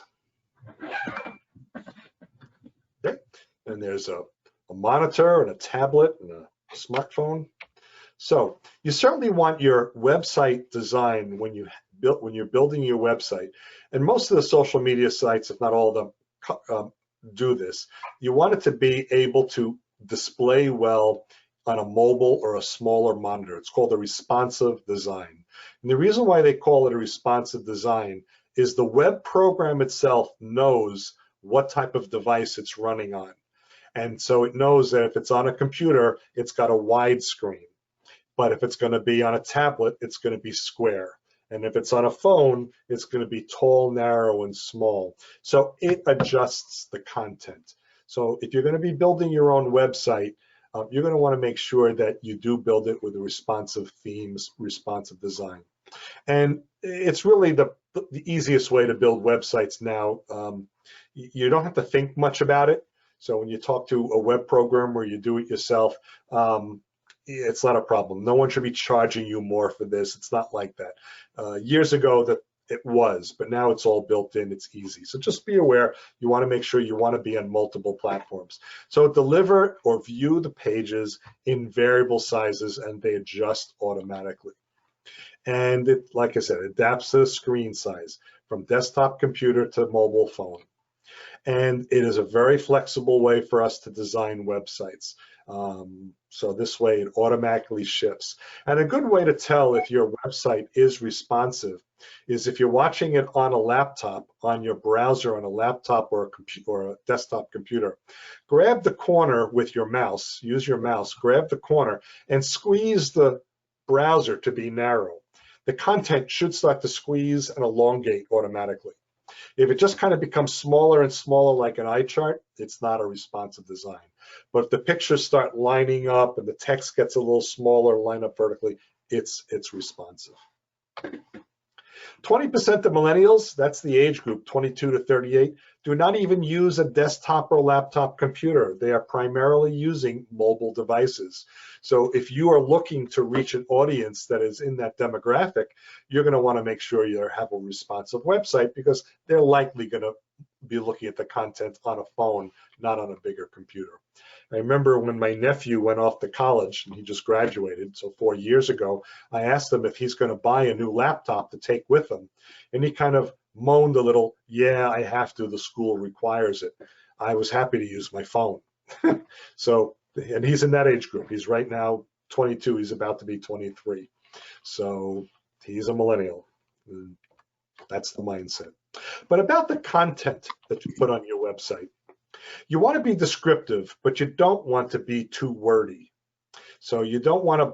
Okay. And there's a monitor and a tablet and a smartphone. So you certainly want your website design when you're building your website, and most of the social media sites, if not all of them, do this. You want it to be able to display well on a mobile or a smaller monitor. It's called a responsive design. And the reason why they call it a responsive design is the web program itself knows what type of device it's running on. And so it knows that if it's on a computer, it's got a wide screen. But if it's going to be on a tablet, it's going to be square. And if it's on a phone, it's going to be tall, narrow, and small. So it adjusts the content. So if you're going to be building your own website, you're going to want to make sure that you do build it with a responsive themes, responsive design. And it's really the easiest way to build websites now. You don't have to think much about it. So when you talk to a web programmer, you do it yourself, it's not a problem. No one should be charging you more for this. It's not like that. Years ago that it was, but now it's all built in, it's easy. So just be aware, you wanna make sure you wanna be on multiple platforms. So deliver or view the pages in variable sizes and they adjust automatically. And it, like I said, adapts to the screen size from desktop computer to mobile phone. And it is a very flexible way for us to design websites. So this way it automatically shifts. And a good way to tell if your website is responsive is if you're watching it on a laptop, on your browser, on a laptop or a computer or a desktop computer, grab the corner with your mouse, use your mouse, grab the corner and squeeze the browser to be narrow. The content should start to squeeze and elongate automatically. If it just kind of becomes smaller and smaller like an eye chart, it's not a responsive design. But if the pictures start lining up and the text gets a little smaller, line up vertically, it's responsive. 20% of millennials, that's the age group, 22 to 38, do not even use a desktop or laptop computer. They are primarily using mobile devices. So if you are looking to reach an audience that is in that demographic, you're going to want to make sure you have a responsive website because they're likely going to be looking at the content on a phone, not on a bigger computer. I remember when my nephew went off to college and he just graduated, so 4 years ago, I asked him if he's going to buy a new laptop to take with him. And he kind of moaned a little, yeah, I have to, the school requires it. I was happy to use my phone. So, and he's in that age group. He's right now 22, he's about to be 23. So he's a millennial. That's the mindset. But about the content that you put on your website, you want to be descriptive, but you don't want to be too wordy. So you don't want to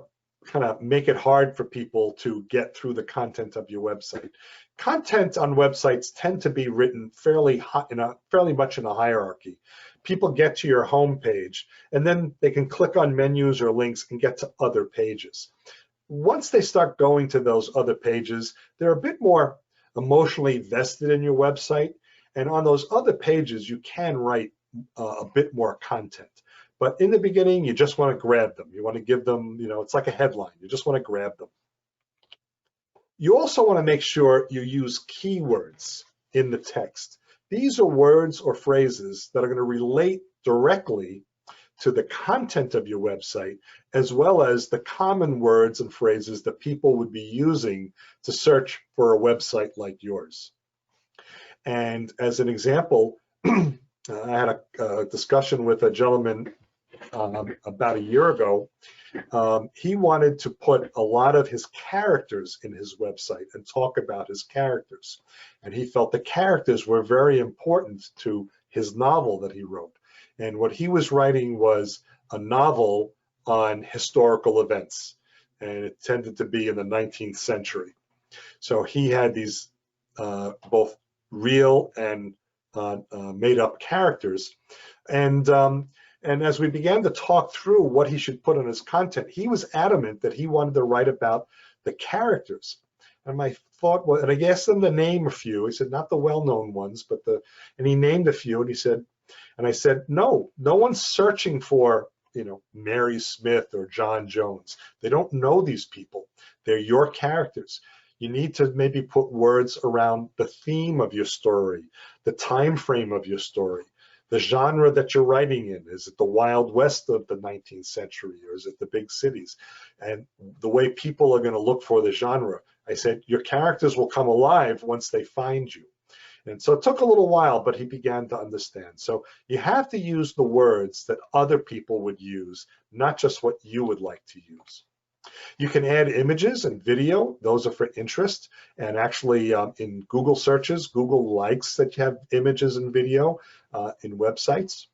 kind of make it hard for people to get through the content of your website. Content on websites tend to be written fairly much in a hierarchy. People get to your home page and then they can click on menus or links and get to other pages. Once they start going to those other pages, they're a bit more emotionally vested in your website. And on those other pages, you can write a bit more content. But in the beginning, you just want to grab them. You want to give them, it's like a headline. You just want to grab them. You also want to make sure you use keywords in the text. These are words or phrases that are going to relate directly to the content of your website, as well as the common words and phrases that people would be using to search for a website like yours. And as an example, I had a discussion with a gentleman about a year ago. He wanted to put a lot of his characters in his website and talk about his characters. And he felt the characters were very important to his novel that he wrote. And what he was writing was a novel on historical events. And it tended to be in the 19th century. So he had these both real and made up characters. And as we began to talk through what he should put on his content, he was adamant that he wanted to write about the characters. And my thought was, and I asked him to name a few. He said, not the well-known ones, but and he named a few. And he said, and I said, no one's searching for, Mary Smith or John Jones. They don't know these people. They're your characters. You need to maybe put words around the theme of your story, the time frame of your story, the genre that you're writing in. Is it the Wild West of the 19th century, or is it the big cities? And the way people are going to look for the genre. I said, your characters will come alive once they find you. And so it took a little while, but he began to understand. So you have to use the words that other people would use, not just what you would like to use. You can add images and video. Those are for interest. And actually in Google searches, Google likes that you have images and video in websites.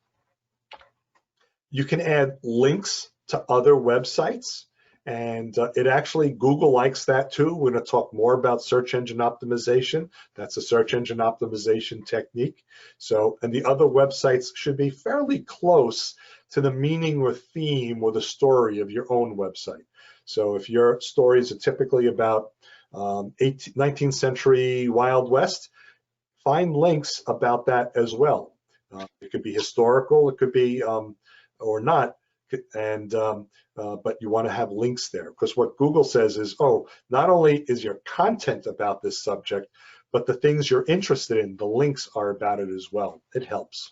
You can add links to other websites. And it actually, Google likes that too. We're going to talk more about search engine optimization. That's a search engine optimization technique. So, and the other websites should be fairly close to the meaning or theme or the story of your own website. So if your stories are typically about 19th century Wild West, find links about that as well. It could be historical, it could be, or not, and but you want to have links there, because what Google says is, oh, not only is your content about this subject, but the things you're interested in, the links are about it as well. It helps.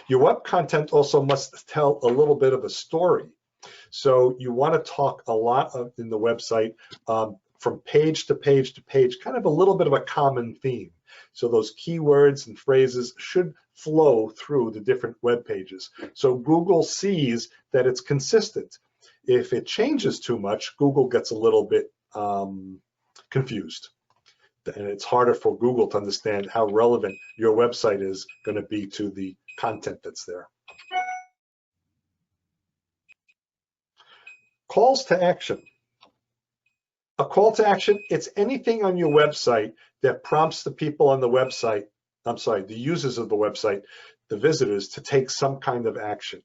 Your web content also must tell a little bit of a story. So you want to talk a lot in the website from page to page to page, kind of a little bit of a common theme. So those keywords and phrases should flow through the different web pages. So Google sees that it's consistent. If it changes too much, Google gets a little bit confused. And it's harder for Google to understand how relevant your website is going to be to the content that's there. Calls to action. A call to action, it's anything on your website that prompts the people on the website, the users of the website, the visitors, to take some kind of action.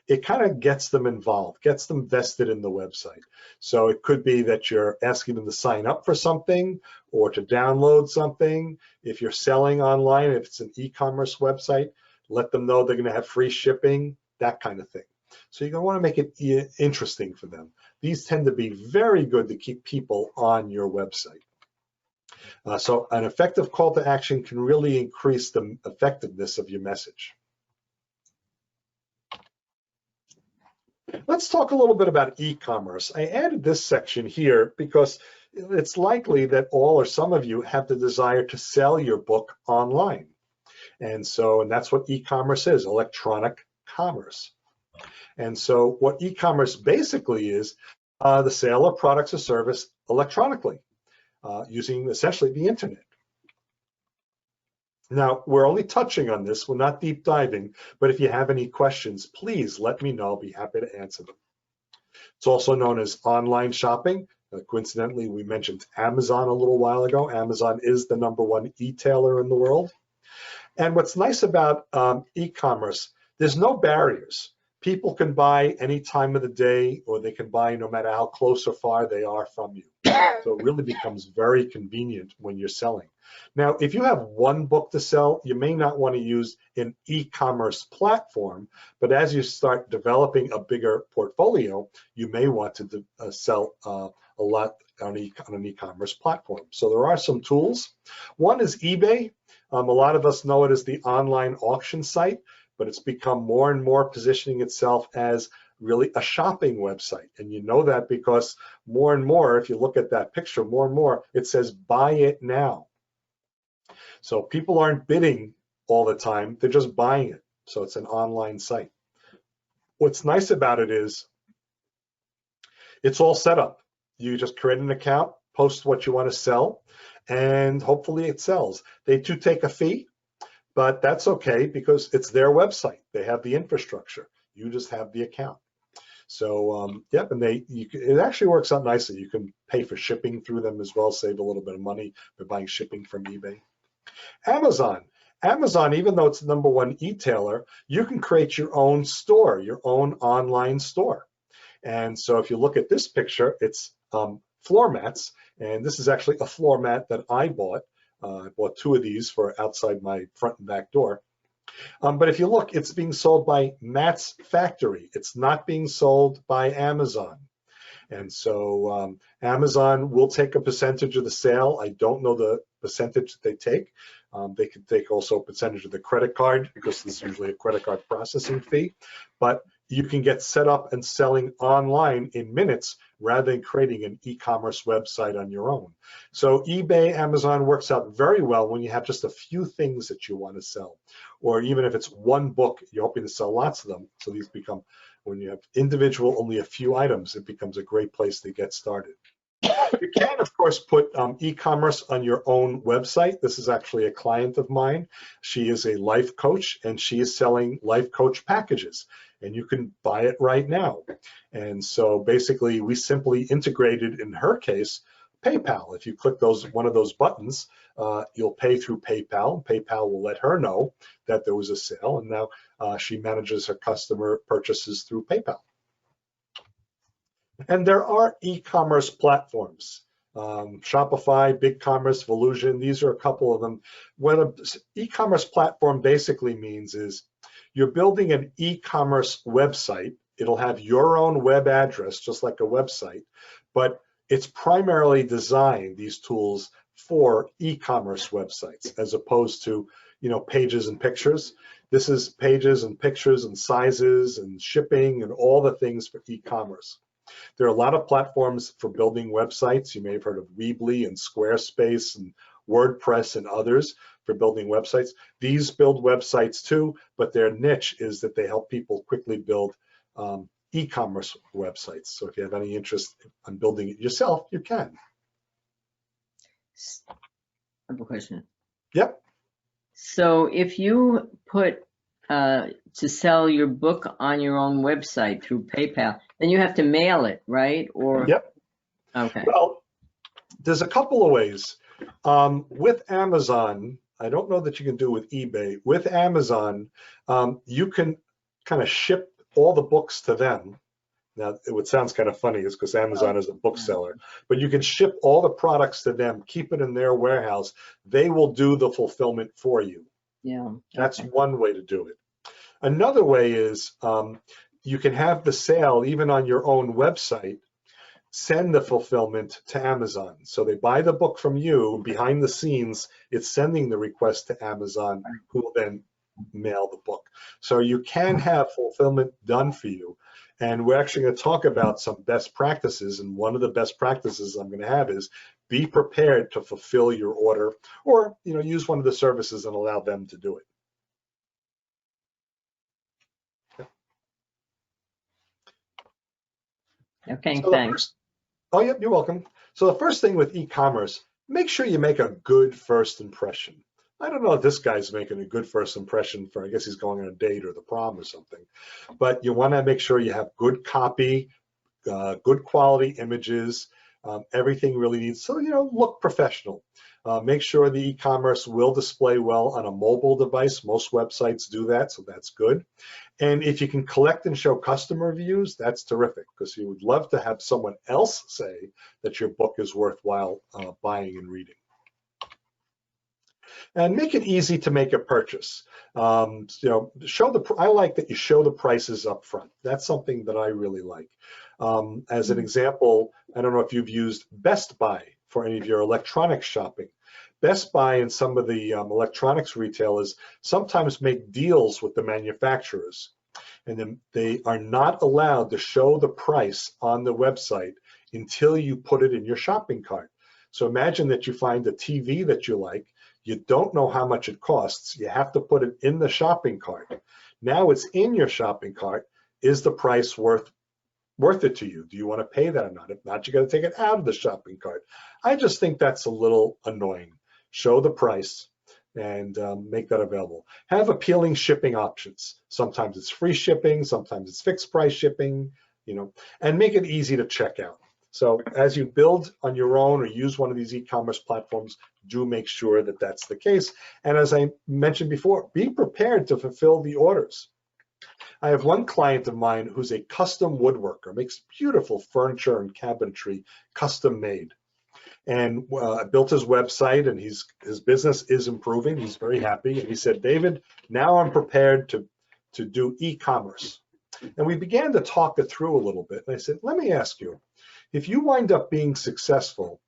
It kind of gets them involved, gets them vested in the website. So it could be that you're asking them to sign up for something or to download something. If you're selling online, if it's an e-commerce website, let them know they're going to have free shipping, that kind of thing. So you're going to want to make it interesting for them. These tend to be very good to keep people on your website. So an effective call to action can really increase the effectiveness of your message. Let's talk a little bit about e-commerce. I added this section here because it's likely that all or some of you have the desire to sell your book online. And that's what e-commerce is, electronic commerce. And so what e-commerce basically is, the sale of products or service electronically, using essentially the internet. Now, we're only touching on this, we're not deep diving, but if you have any questions, please let me know, I'll be happy to answer them. It's also known as online shopping. Coincidentally, we mentioned Amazon a little while ago. Amazon is the #1 e-tailer in the world. And what's nice about e-commerce, there's no barriers. People can buy any time of the day, or they can buy no matter how close or far they are from you. So it really becomes very convenient when you're selling. Now, if you have one book to sell, you may not want to use an e-commerce platform, but as you start developing a bigger portfolio, you may want to sell a lot on an e-commerce platform. So there are some tools. One is eBay. A lot of us know it as the online auction site, but it's become more and more positioning itself as really a shopping website. And you know that because more and more, if you look at that picture, more and more, it says buy it now. So people aren't bidding all the time, they're just buying it. So it's an online site. What's nice about it is it's all set up. You just create an account, post what you want to sell, and hopefully it sells. They do take a fee, but that's okay because it's their website. They have the infrastructure. You just have the account. So yep, and it actually works out nicely. You can pay for shipping through them as well, save a little bit of money by buying shipping from eBay. Amazon, even though it's the #1 e-tailer, you can create your own store, your own online store. And so if you look at this picture, it's floor mats, and this is actually a floor mat that I bought. I bought 2 of these for outside my front and back door. But if you look, it's being sold by Matt's Factory. It's not being sold by Amazon. And so Amazon will take a percentage of the sale. I don't know the percentage that they take. They could take also a percentage of the credit card because there's usually a credit card processing fee. But you can get set up and selling online in minutes rather than creating an e-commerce website on your own. So eBay, Amazon works out very well when you have just a few things that you want to sell. Or even if it's one book, you're hoping to sell lots of them. So these become, when you have individual, only a few items, it becomes a great place to get started. You can, of course, put e-commerce on your own website. This is actually a client of mine. She is a life coach, and she is selling life coach packages, and you can buy it right now. And so basically, we simply integrated, in her case, PayPal. If you click one of those buttons, you'll pay through PayPal. PayPal will let her know that there was a sale, and now she manages her customer purchases through PayPal. And there are e-commerce platforms, Shopify, BigCommerce, Volusion, these are a couple of them. What an e-commerce platform basically means is you're building an e-commerce website It'll have your own web address, just like a website, but it's primarily designed, these tools, for e-commerce websites, as opposed to, pages and pictures. This is pages and pictures and sizes and shipping and all the things for e-commerce. There are a lot of platforms for building websites. You may have heard of Weebly and Squarespace and WordPress and others for building websites. These build websites too, but their niche is that they help people quickly build e-commerce websites. So if you have any interest in building it yourself, you can. I have a question. Yep. So if you put to sell your book on your own website through PayPal, then you have to mail it, right? Or Yep. Okay. Well, there's a couple of ways. With Amazon, I don't know that you can do with eBay. With Amazon, you can kind of ship all the books to them. Now, it sounds kind of funny, is because Amazon is a bookseller, but you can ship all the products to them, keep it in their warehouse. They will do the fulfillment for you. Yeah. That's one way to do it. Another way is you can have the sale even on your own website, send the fulfillment to Amazon. So they buy the book from you. Behind the scenes, it's sending the request to Amazon, who will then mail the book. So you can have fulfillment done for you. And we're actually going to talk about some best practices. And one of the best practices I'm going to have is be prepared to fulfill your order, or use one of the services and allow them to do it. Okay, So thanks. Oh, yep, you're welcome. So the first thing with e-commerce, make sure you make a good first impression. I don't know if this guy's making a good first impression for, I guess he's going on a date or the prom or something, but you want to make sure you have good copy, good quality images, everything really needs, so, look professional. Make sure the e-commerce will display well on a mobile device. Most websites do that, so that's good. And if you can collect and show customer reviews, that's terrific, because you would love to have someone else say that your book is worthwhile buying and reading. And make it easy to make a purchase. I like that you show the prices up front. That's something that I really like. As an example, I don't know if you've used Best Buy for any of your electronics shopping. Best Buy and some of the electronics retailers sometimes make deals with the manufacturers, and then they are not allowed to show the price on the website until you put it in your shopping cart. So imagine that you find a TV that you like, you don't know how much it costs, you have to put it in the shopping cart. Now it's in your shopping cart. Is the price worth it to you? Do you want to pay that or not? If not, you got to take it out of the shopping cart. I just think that's a little annoying. Show the price and make that available. Have appealing shipping options. Sometimes it's free shipping, sometimes it's fixed price shipping, and make it easy to check out. So as you build on your own or use one of these e-commerce platforms, do make sure that that's the case. And as I mentioned before, be prepared to fulfill the orders. I have one client of mine who's a custom woodworker, makes beautiful furniture and cabinetry, custom made. And I built his website, and his business is improving. He's very happy. And he said, David, now I'm prepared to do e-commerce. And we began to talk it through a little bit. And I said, let me ask you, if you wind up being successful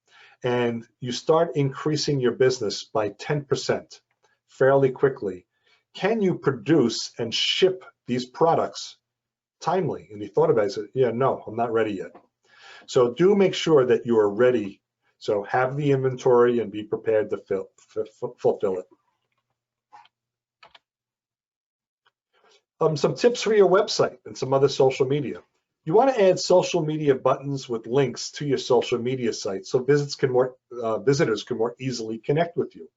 and you start increasing your business by 10% fairly quickly, can you produce and ship these products timely? And he thought about it. He said, yeah, no, I'm not ready yet. So do make sure that you are ready. So have the inventory and be prepared to fulfill it. Some tips for your website and some other social media. You want to add social media buttons with links to your social media site so visitors can more easily connect with you.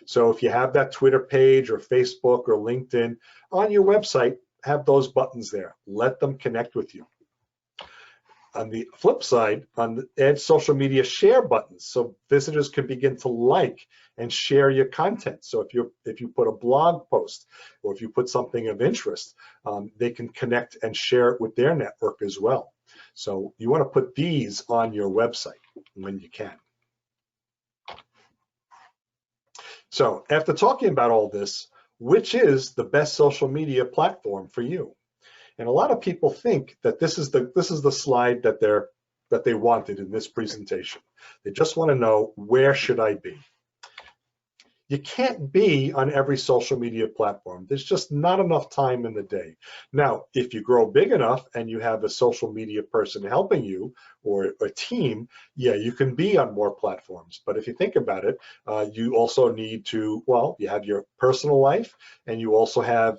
So if you have that Twitter page or Facebook or LinkedIn on your website, have those buttons there. Let them connect with you. On the flip side, add social media share buttons so visitors can begin to like and share your content. So if you put a blog post or if you put something of interest, they can connect and share it with their network as well. So you want to put these on your website when you can. So after talking about all this, which is the best social media platform for you? And a lot of people think that this is the slide that they wanted in this presentation. They just want to know, where should I be? You can't be on every social media platform. There's just not enough time in the day. Now, if you grow big enough and you have a social media person helping you, or a team, yeah, you can be on more platforms. But if you think about it, you also need to, well, you have your personal life, and you also have,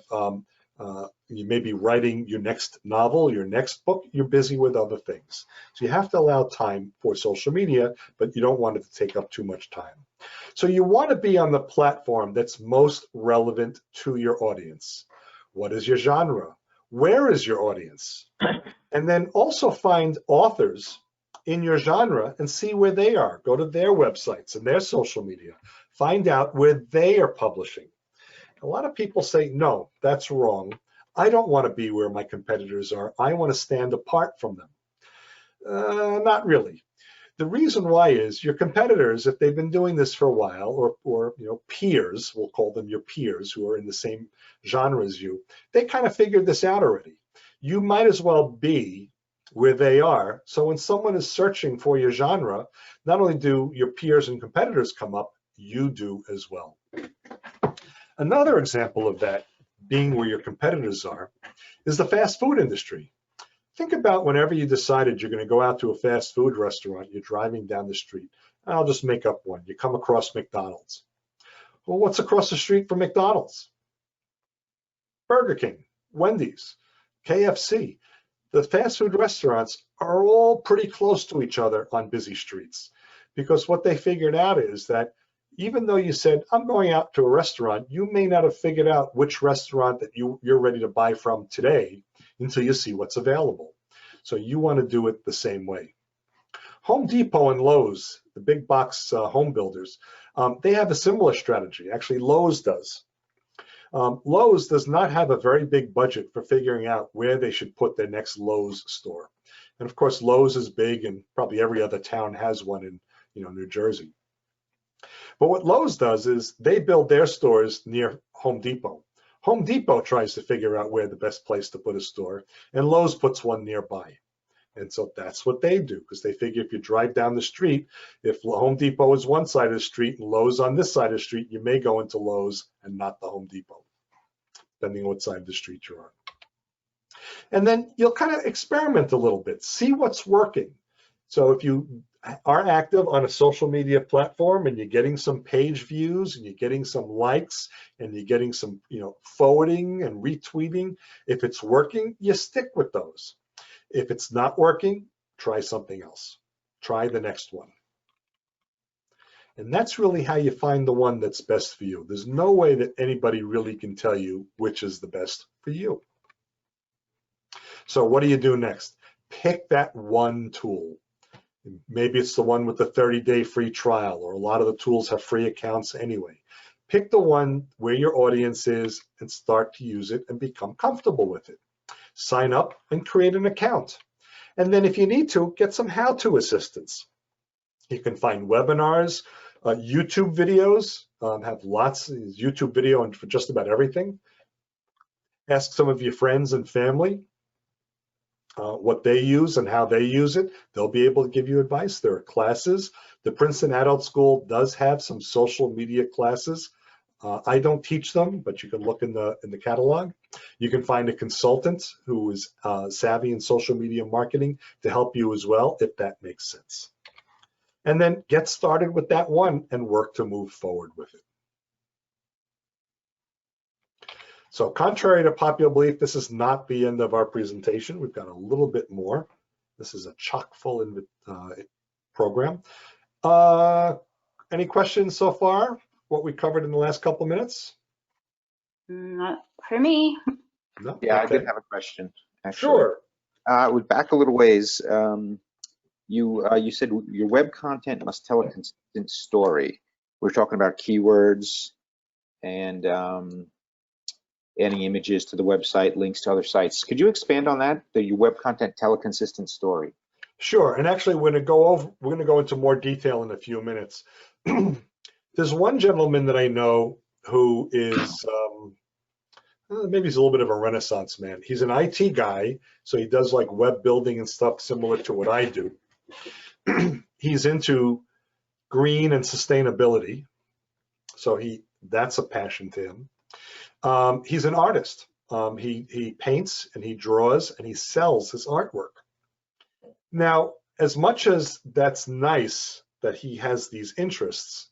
you may be writing your next novel, your next book, you're busy with other things. So you have to allow time for social media, but you don't want it to take up too much time. So you want to be on the platform that's most relevant to your audience. What is your genre? Where is your audience? And then also find authors in your genre and see where they are. Go to their websites and their social media. Find out where they are publishing. A lot of people say, no, that's wrong. I don't want to be where my competitors are. I want to stand apart from them. Not really. The reason why is your competitors, if they've been doing this for a while, or peers, we'll call them your peers who are in the same genre as you, they kind of figured this out already. You might as well be where they are. So when someone is searching for your genre, not only do your peers and competitors come up, you do as well. Another example of that being where your competitors are is the fast food industry. Think about whenever you decided you're going to go out to a fast food restaurant, you're driving down the street. I'll just make up one. You come across McDonald's. Well, what's across the street from McDonald's? Burger King, Wendy's, KFC. The fast food restaurants are all pretty close to each other on busy streets, because what they figured out is that even though you said, I'm going out to a restaurant, you may not have figured out which restaurant that you're ready to buy from today until you see what's available. So you want to do it the same way. Home Depot and Lowe's, the big box home builders, they have a similar strategy. Actually, Lowe's does. Lowe's does not have a very big budget for figuring out where they should put their next Lowe's store. And of course, Lowe's is big, and probably every other town has one in New Jersey. But what Lowe's does is they build their stores near Home Depot. Home Depot tries to figure out where the best place to put a store, and Lowe's puts one nearby. And so that's what they do, because they figure if you drive down the street, if Home Depot is one side of the street and Lowe's on this side of the street, you may go into Lowe's and not the Home Depot, depending on what side of the street you're on. And then you'll kind of experiment a little bit, see what's working. So if you are active on a social media platform and you're getting some page views and you're getting some likes and you're getting some forwarding and retweeting, if it's working, you stick with those. If it's not working, try something else. Try the next one. And that's really how you find the one that's best for you. There's no way that anybody really can tell you which is the best for you. So what do you do next? Pick that one tool. Maybe it's the one with the 30-day free trial, or a lot of the tools have free accounts anyway. Pick the one where your audience is and start to use it and become comfortable with it. Sign up and create an account. And then if you need to, get some how-to assistance. You can find webinars, YouTube videos, have lots of YouTube video for just about everything. Ask some of your friends and family what they use and how they use it. They'll be able to give you advice. There are classes. The Princeton Adult School does have some social media classes. I don't teach them, but you can look in the catalog. You can find a consultant who is savvy in social media marketing to help you as well, if that makes sense. And then get started with that one and work to move forward with it. So contrary to popular belief, this is not the end of our presentation. We've got a little bit more. This is a chock full program. Any questions so far? What we covered in the last couple minutes? Not for me. No? Yeah, Okay. I did have a question, actually. Sure. We're back a little ways. You said your web content must tell a consistent story. We're talking about keywords and adding images to the website, links to other sites. Could you expand on that? Your web content tell a consistent story? Sure. And actually, we're going to go into more detail in a few minutes. There's one gentleman that I know who is maybe he's a little bit of a Renaissance man. He's an IT guy, so he does like web building and stuff similar to what I do. He's into green and sustainability, so that's a passion to him. He's an artist. He paints and he draws and he sells his artwork. Now, as much as that's nice that he has these interests,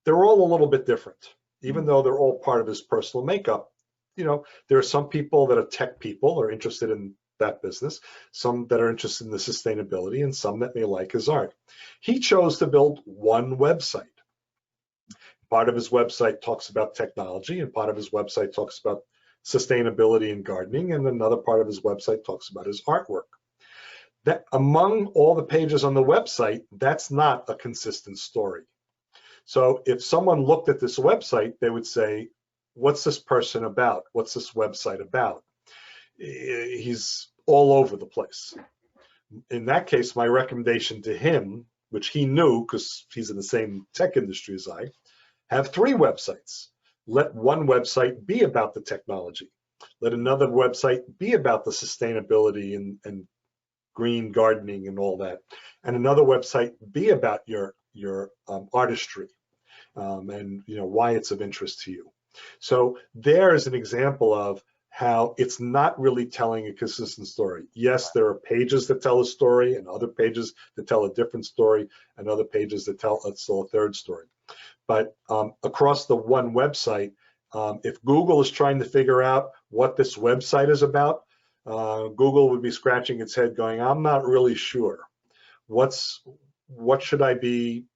they're all a little bit different, even though they're all part of his personal makeup. You know, there are some people that are tech people are interested in that business, some that are interested in the sustainability, and some that may like his art. He chose to build one website. Part of his website talks about technology, and part of his website talks about sustainability and gardening, and another part of his website talks about his artwork. That among all the pages on the website, that's not a consistent story. So if someone looked at this website, they would say, what's this person about? What's this website about? He's all over the place. In that case, my recommendation to him, which he knew because he's in the same tech industry as I, have 3 websites. Let one website be about the technology. Let another website be about the sustainability and green gardening and all that. And another website be about your artistry and why it's of interest to you. So there is an example of how it's not really telling a consistent story. Yes, there are pages that tell a story and other pages that tell a different story and other pages that tell still a third story. But across the one website, if Google is trying to figure out what this website is about, Google would be scratching its head going, I'm not really sure. What should I be,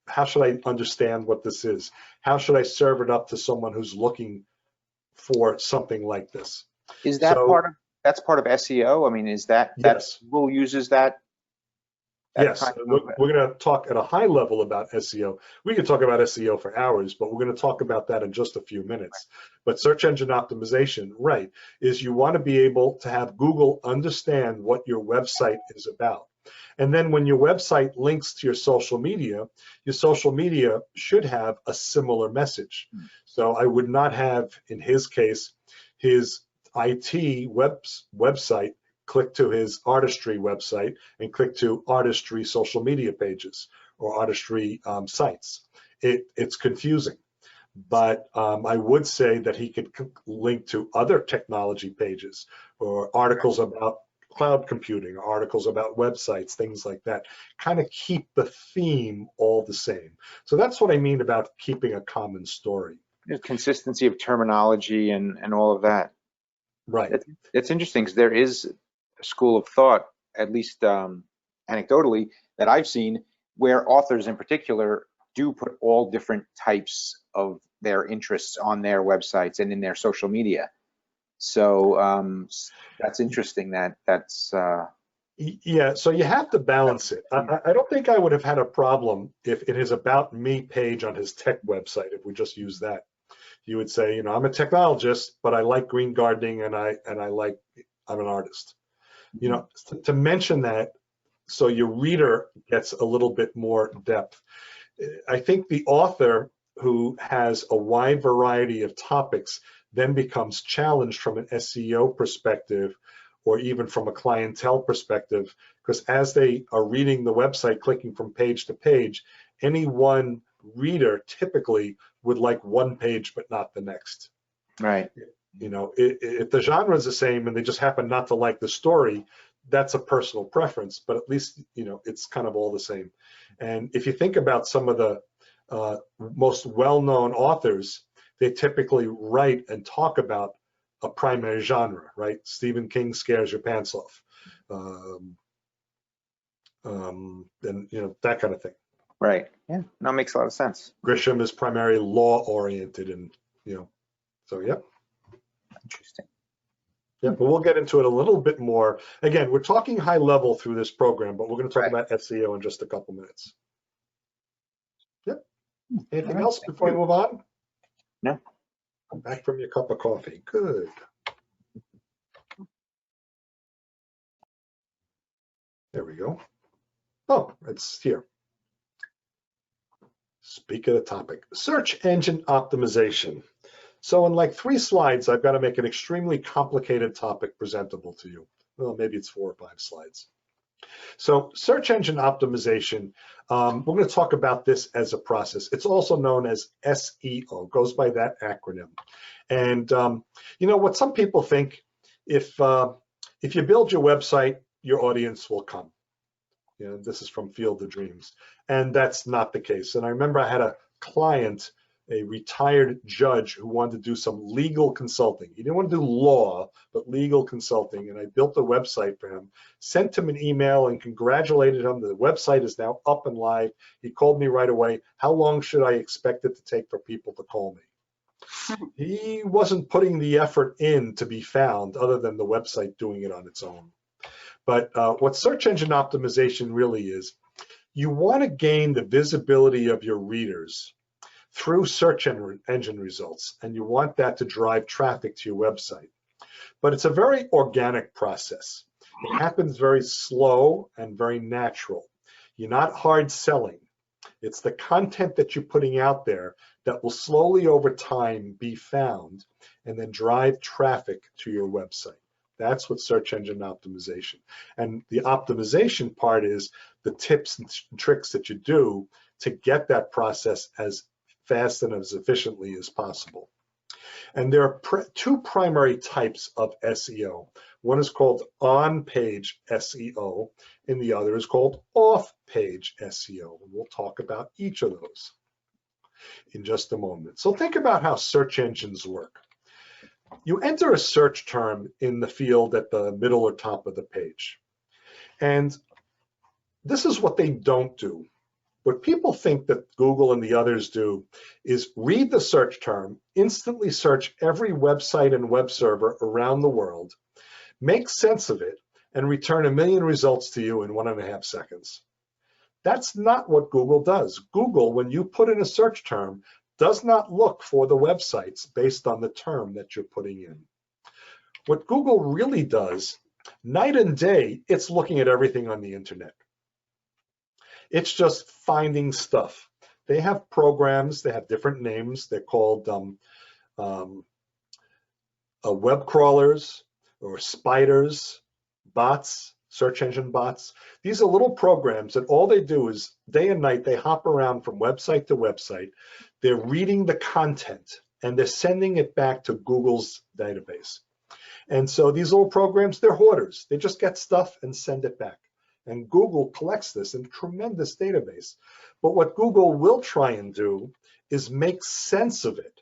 how should I understand what this is? How should I serve it up to someone who's looking for something like this? Is that that's part of SEO? I mean, is that yes. Google uses that? Yes, we're going to talk at a high level about SEO. We could talk about SEO for hours, but we're going to talk about that in just a few minutes. But search engine optimization, right, is you want to be able to have Google understand what your website is about. And then when your website links to your social media should have a similar message. So I would not have, in his case, his IT website click to his artistry website and click to artistry social media pages or artistry sites. It's confusing, but I would say that he could link to other technology pages or articles about cloud computing, or articles about websites, things like that. Kind of keep the theme all the same. So that's what I mean about keeping a common story. Consistency of terminology and all of that. Right. It's interesting because there is a school of thought, at least anecdotally, that I've seen where authors in particular do put all different types of their interests on their websites and in their social media. So that's interesting. That's yeah. So you have to balance it. I don't think I would have had a problem if in his About Me page on his tech website, if we just use that, you would say, I'm a technologist, but I like green gardening and I'm an artist. To mention that so your reader gets a little bit more depth. I think the author who has a wide variety of topics then becomes challenged from an SEO perspective or even from a clientele perspective, because as they are reading the website, clicking from page to page, any one reader typically would like one page but not the next. right. If the genre is the same and they just happen not to like the story, that's a personal preference, but at least it's kind of all the same. And if you think about some of the most well-known authors, they typically write and talk about a primary genre, right? Stephen King scares your pants off, and that kind of thing. Right. Yeah. No, it makes a lot of sense. Grisham is primarily law-oriented, and so yeah. Interesting. Yeah, but we'll get into it a little bit more. Again, we're talking high level through this program, but we're going to talk about SEO in just a couple minutes. Yep. Anything else before we move on? No. Back from your cup of coffee. Good. There we go. Oh, it's here. Speak of the topic, search engine optimization. So in like 3 slides, I've got to make an extremely complicated topic presentable to you. Well, maybe it's 4 or 5 slides. So search engine optimization, we're going to talk about this as a process. It's also known as SEO, goes by that acronym. And you know what some people think, if you build your website, your audience will come. You know, this is from Field of Dreams, and that's not the case. And I remember I had a client, a retired judge, who wanted to do some legal consulting. He didn't want to do law, but legal consulting. And I built a website for him, sent him an email and congratulated him. The website is now up and live. He called me right away. How long should I expect it to take for people to call me? He wasn't putting the effort in to be found other than the website doing it on its own. But what search engine optimization really is, you want to gain the visibility of your readers through search engine results, and you want that to drive traffic to your website. But it's a very organic process. It happens very slow and very natural. You're not hard selling. It's the content that you're putting out there that will slowly over time be found and then drive traffic to your website. That's what search engine optimization. And the optimization part is the tips and tricks that you do to get that process as fast and as efficiently as possible. And there are 2 primary types of SEO. One is called on-page SEO, and the other is called off-page SEO. We'll talk about each of those in just a moment. So think about how search engines work. You enter a search term in the field at the middle or top of the page. And this is what they don't do. What people think that Google and the others do is read the search term, instantly search every website and web server around the world, make sense of it, and return 1 million results to you in 1.5 seconds. That's not what Google does. Google, when you put in a search term, does not look for the websites based on the term that you're putting in. What Google really does, night and day, it's looking at everything on the internet. It's just finding stuff. They have programs, they have different names. They're called web crawlers or spiders, bots, search engine bots. These are little programs that all they do is day and night, they hop around from website to website. They're reading the content and they're sending it back to Google's database. And so these little programs, they're hoarders. They just get stuff and send it back. And Google collects this in a tremendous database. But what Google will try and do is make sense of it.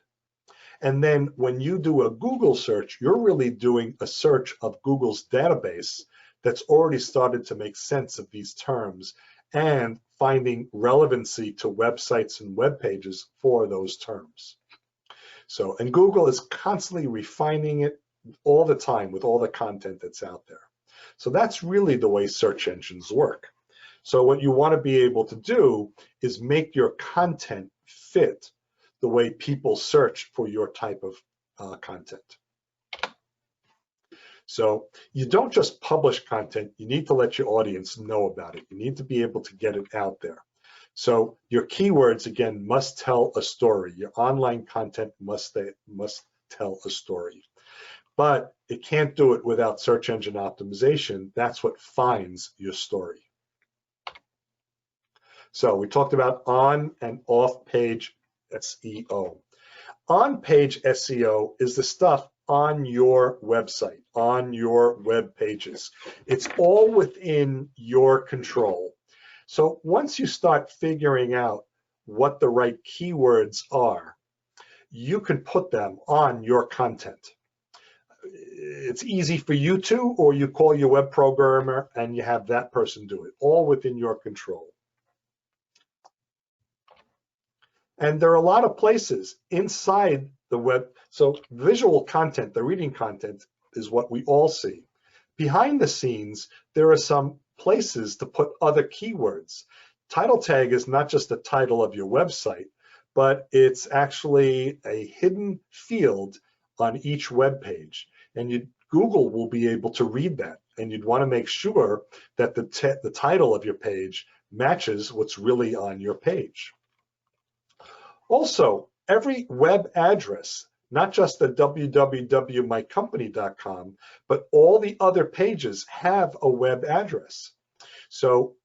And then when you do a Google search, you're really doing a search of Google's database that's already started to make sense of these terms and finding relevancy to websites and web pages for those terms. So, and Google is constantly refining it all the time with all the content that's out there. So that's really the way search engines work. So what you want to be able to do is make your content fit the way people search for your type of content. So you don't just publish content, you need to let your audience know about it. You need to be able to get it out there. So your keywords, again, must tell a story. Your online content must tell a story. But it can't do it without search engine optimization. That's what finds your story. So we talked about on and off page SEO. On page SEO is the stuff on your website, on your web pages. It's all within your control. So once you start figuring out what the right keywords are, you can put them on your content. It's easy for you to, or you call your web programmer and you have that person do it, all within your control. And there are a lot of places inside the web. So visual content, the reading content, is what we all see. Behind the scenes, there are some places to put other keywords. Title tag is not just the title of your website, but it's actually a hidden field on each web page. And Google will be able to read that. And you'd want to make sure that the title of your page matches what's really on your page. Also, every web address not just the www.mycompany.com, but all the other pages have a web address. So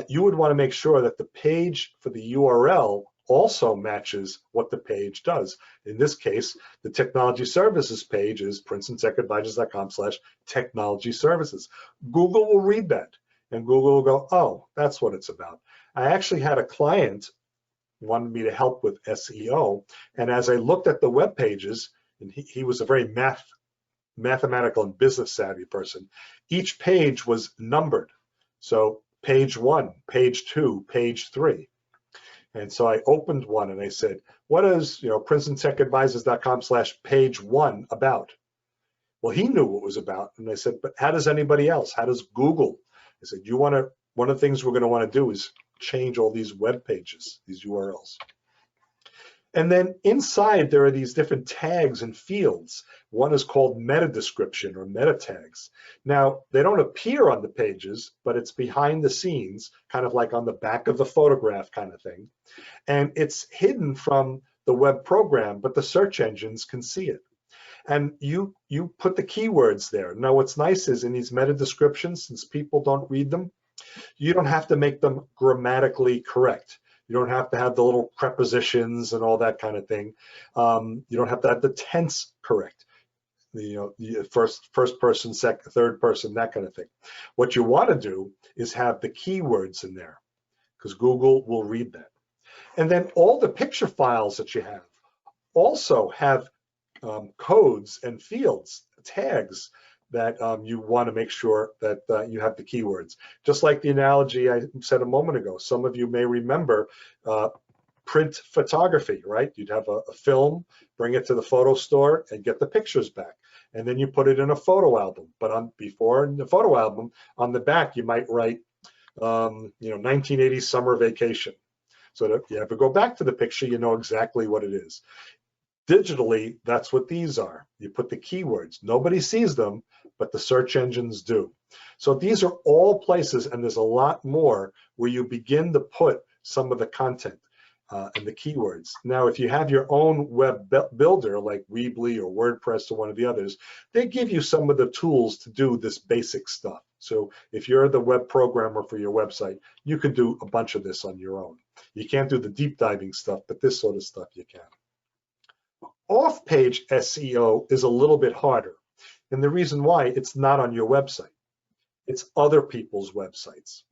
you would want to make sure that the page for the URL also matches what the page does. In this case, the technology services page is princetontechadvisors.com/technology services. Google will read that, and Google will go, oh, that's what it's about. I actually had a client wanted me to help with SEO, and as I looked at the web pages, and he was a very mathematical and business savvy person, each page was numbered. So page 1, page 2, page 3. And so I opened one and I said, what is, princetontechadvisors.com/page 1 about? Well, he knew what it was about. And I said, but how does anybody else? How does Google? I said, one of the things we're going to want to do is change all these web pages, these URLs. And then inside there are these different tags and fields. One is called meta description or meta tags. Now, they don't appear on the pages, but it's behind the scenes, kind of like on the back of the photograph kind of thing. And it's hidden from the web program, but the search engines can see it. And you put the keywords there. Now, what's nice is in these meta descriptions, since people don't read them, you don't have to make them grammatically correct. You don't have to have the little prepositions and all that kind of thing. You don't have to have the tense correct. The first person, second, third person, that kind of thing. What you want to do is have the keywords in there, because Google will read that. And then all the picture files that you have also have codes and fields, tags that you want to make sure that you have the keywords. Just like the analogy I said a moment ago, some of you may remember print photography, right? You'd have a film, bring it to the photo store and get the pictures back. And then you put it in a photo album. But before in the photo album, on the back, you might write, 1980 summer vacation. So that if you ever go back to the picture, you know exactly what it is. Digitally, that's what these are. You put the keywords. Nobody sees them, but the search engines do. So these are all places, and there's a lot more where you begin to put some of the content and the keywords. Now, if you have your own web builder like Weebly or WordPress or one of the others, they give you some of the tools to do this basic stuff. So if you're the web programmer for your website, you can do a bunch of this on your own. You can't do the deep diving stuff, but this sort of stuff you can. Off-page SEO is a little bit harder. And the reason why, it's not on your website. It's other people's websites.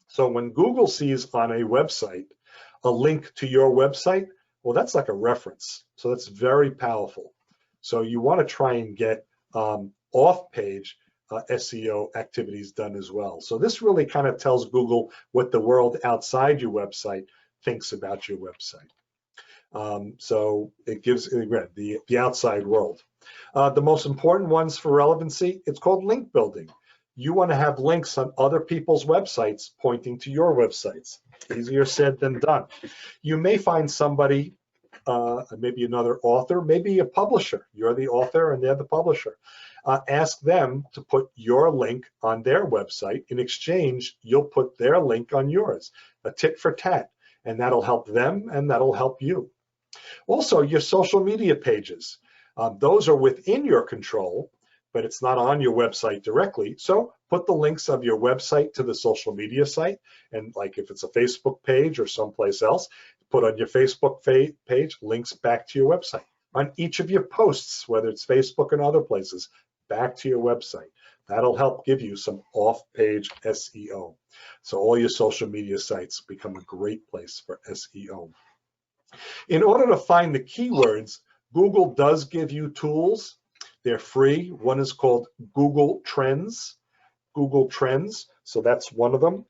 So when Google sees on a website a link to your website, well, that's like a reference. So that's very powerful. So you want to try and get off-page SEO activities done as well. So this really kind of tells Google what the world outside your website thinks about your website. So it gives the outside world. The most important ones for relevancy, it's called link building. You want to have links on other people's websites pointing to your websites. Easier said than done. You may find somebody, maybe another author, maybe a publisher. You're the author and they're the publisher. Ask them to put your link on their website. In exchange, you'll put their link on yours. A tit for tat. And that'll help them and that'll help you. Also, your social media pages. Those are within your control, but it's not on your website directly. So put the links of your website to the social media site. And like if it's a Facebook page or someplace else, put on your Facebook page links back to your website. On each of your posts, whether it's Facebook and other places, back to your website. That'll help give you some off-page SEO. So all your social media sites become a great place for SEO. In order to find the keywords, Google does give you tools. They're free. One is called Google Trends. Google Trends, so that's one of them.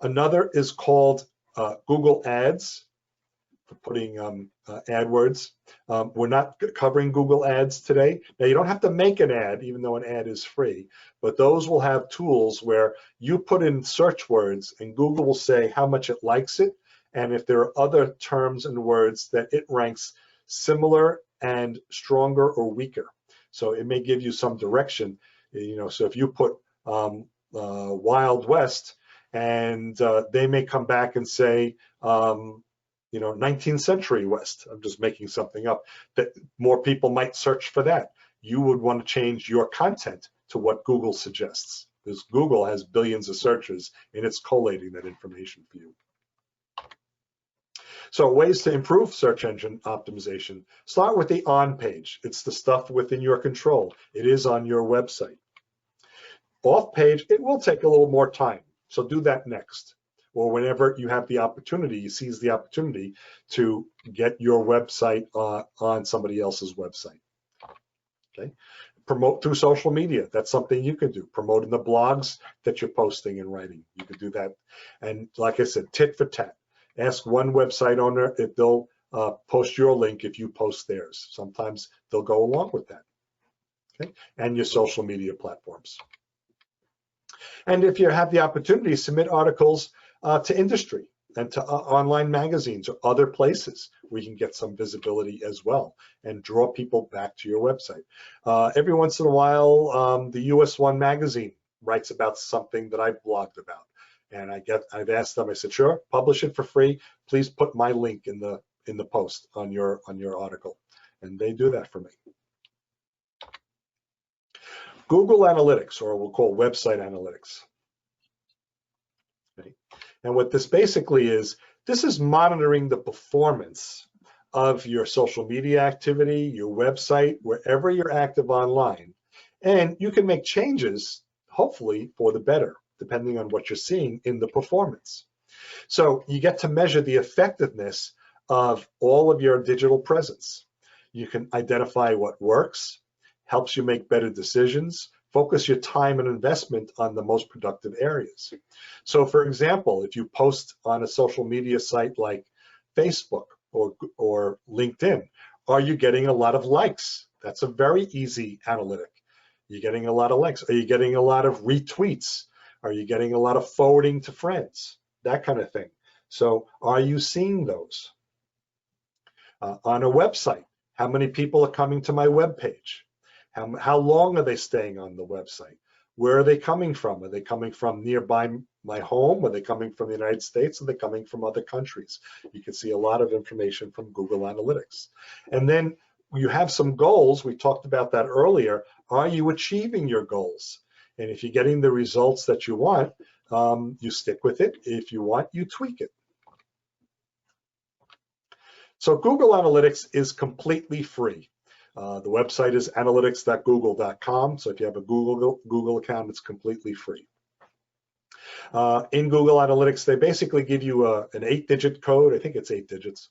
Another is called Google Ads, for putting AdWords. We're not covering Google Ads today. Now, you don't have to make an ad, even though an ad is free, but those will have tools where you put in search words and Google will say how much it likes it, and if there are other terms and words that it ranks similar and stronger or weaker. So it may give you some direction. So if you put Wild West, and they may come back and say 19th century West. I'm just making something up, that more people might search for that. You would want to change your content to what Google suggests, because Google has billions of searches and it's collating that information for you. So ways to improve search engine optimization. Start with the on page. It's the stuff within your control. It is on your website. Off page, it will take a little more time. So do that next. Or whenever you have the opportunity, you seize the opportunity to get your website on somebody else's website. Okay. Promote through social media. That's something you can do. Promote in the blogs that you're posting and writing. You can do that. And like I said, tit for tat. Ask one website owner if they'll post your link if you post theirs. Sometimes they'll go along with that. Okay. And your social media platforms. And if you have the opportunity, submit articles to industry and to online magazines or other places where you can get some visibility as well and draw people back to your website. Every once in a while, the US One magazine writes about something that I've blogged about. And I've asked them, I said, sure, publish it for free. Please put my link in the post on your article. And they do that for me. Google Analytics, or we'll call website analytics. Okay. And what this basically is, this is monitoring the performance of your social media activity, your website, wherever you're active online. And you can make changes, hopefully, for the better, depending on what you're seeing in the performance. So you get to measure the effectiveness of all of your digital presence. You can identify what works, helps you make better decisions, focus your time and investment on the most productive areas. So for example, if you post on a social media site like Facebook or LinkedIn, are you getting a lot of likes? That's a very easy analytic. You're getting a lot of likes. Are you getting a lot of retweets? Are you getting a lot of forwarding to friends? That kind of thing. So are you seeing those? On a website, how many people are coming to my web page? How long are they staying on the website? Where are they coming from? Are they coming from nearby my home? Are they coming from the United States? Are they coming from other countries? You can see a lot of information from Google Analytics. And then you have some goals. We talked about that earlier. Are you achieving your goals? And if you're getting the results that you want, you stick with it. If you want, you tweak it. So Google Analytics is completely free. The website is analytics.google.com. So if you have a Google account, it's completely free. In Google Analytics, they basically give you an 8-digit code. I think it's 8 digits.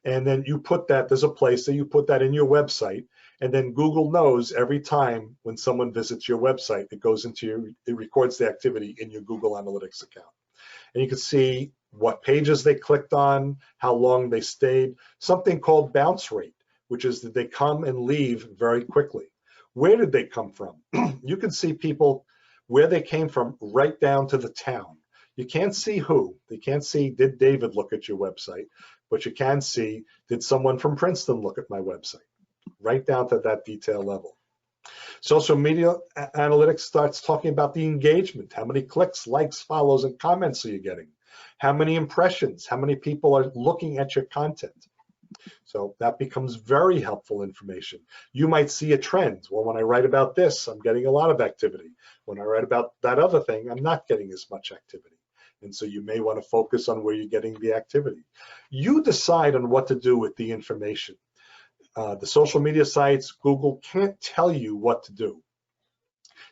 And then you put that, there's a place that you put that in your website. And then Google knows every time when someone visits your website, it goes into it records the activity in your Google Analytics account. And you can see what pages they clicked on, how long they stayed, something called bounce rate, which is that they come and leave very quickly. Where did they come from? You can see people, where they came from, right down to the town. You can't see who. You can't see, did David look at your website? But you can see, did someone from Princeton look at my website? Right down to that detail level. Social media analytics starts talking about the engagement. How many clicks, likes, follows, and comments are you getting? How many impressions? How many people are looking at your content? So that becomes very helpful information. You might see a trend. Well, when I write about this, I'm getting a lot of activity. When I write about that other thing, I'm not getting as much activity. And so you may want to focus on where you're getting the activity. You decide on what to do with the information. The social media sites, Google can't tell you what to do.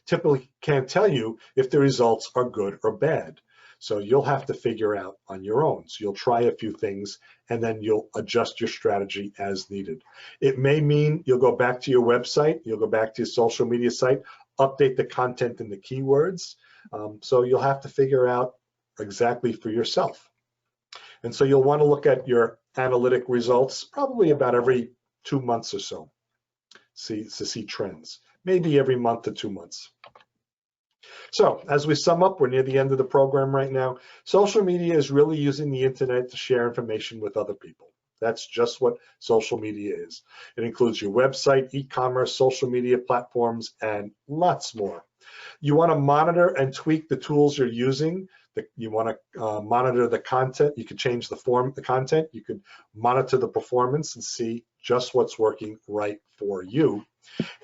Typically can't tell you if the results are good or bad. So you'll have to figure out on your own. So you'll try a few things and then you'll adjust your strategy as needed. It may mean you'll go back to your website, you'll go back to your social media site, update the content and the keywords. So you'll have to figure out exactly for yourself. And so you'll want to look at your analytic results probably about every 2 months or so to see trends, maybe every month to 2 months. So as we sum up, we're near the end of the program right now. Social media is really using the internet to share information with other people. That's just what social media is. It includes your website, e-commerce, social media platforms, and lots more. You want to monitor and tweak the tools you're using You want to monitor the content. You can change the content. You can monitor the performance and see just what's working right for you.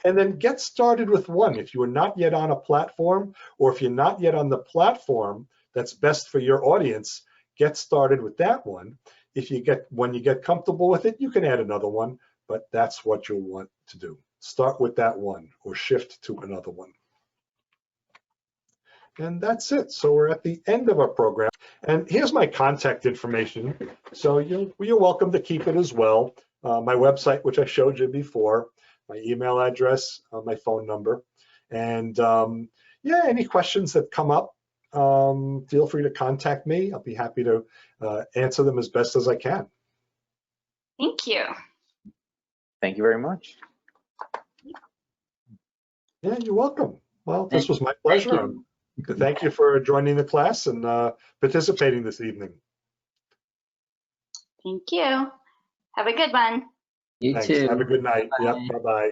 And then get started with one. If you are not yet on a platform, or if you're not yet on the platform that's best for your audience, get started with that one. When you get comfortable with it, you can add another one, but that's what you'll want to do. Start with that one or shift to another one. And that's it. So we're at the end of our program. And here's my contact information. So you're welcome to keep it as well. My website, which I showed you before, my email address, my phone number. And yeah, any questions that come up, feel free to contact me. I'll be happy to answer them as best as I can. Thank you. Thank you very much. Yeah, you're welcome. Well, this was my Thank pleasure. you. Thank you for joining the class and participating this evening. Thank you. Have a good one. You Thanks. too. Have a good night. Bye. Yep. Bye-bye.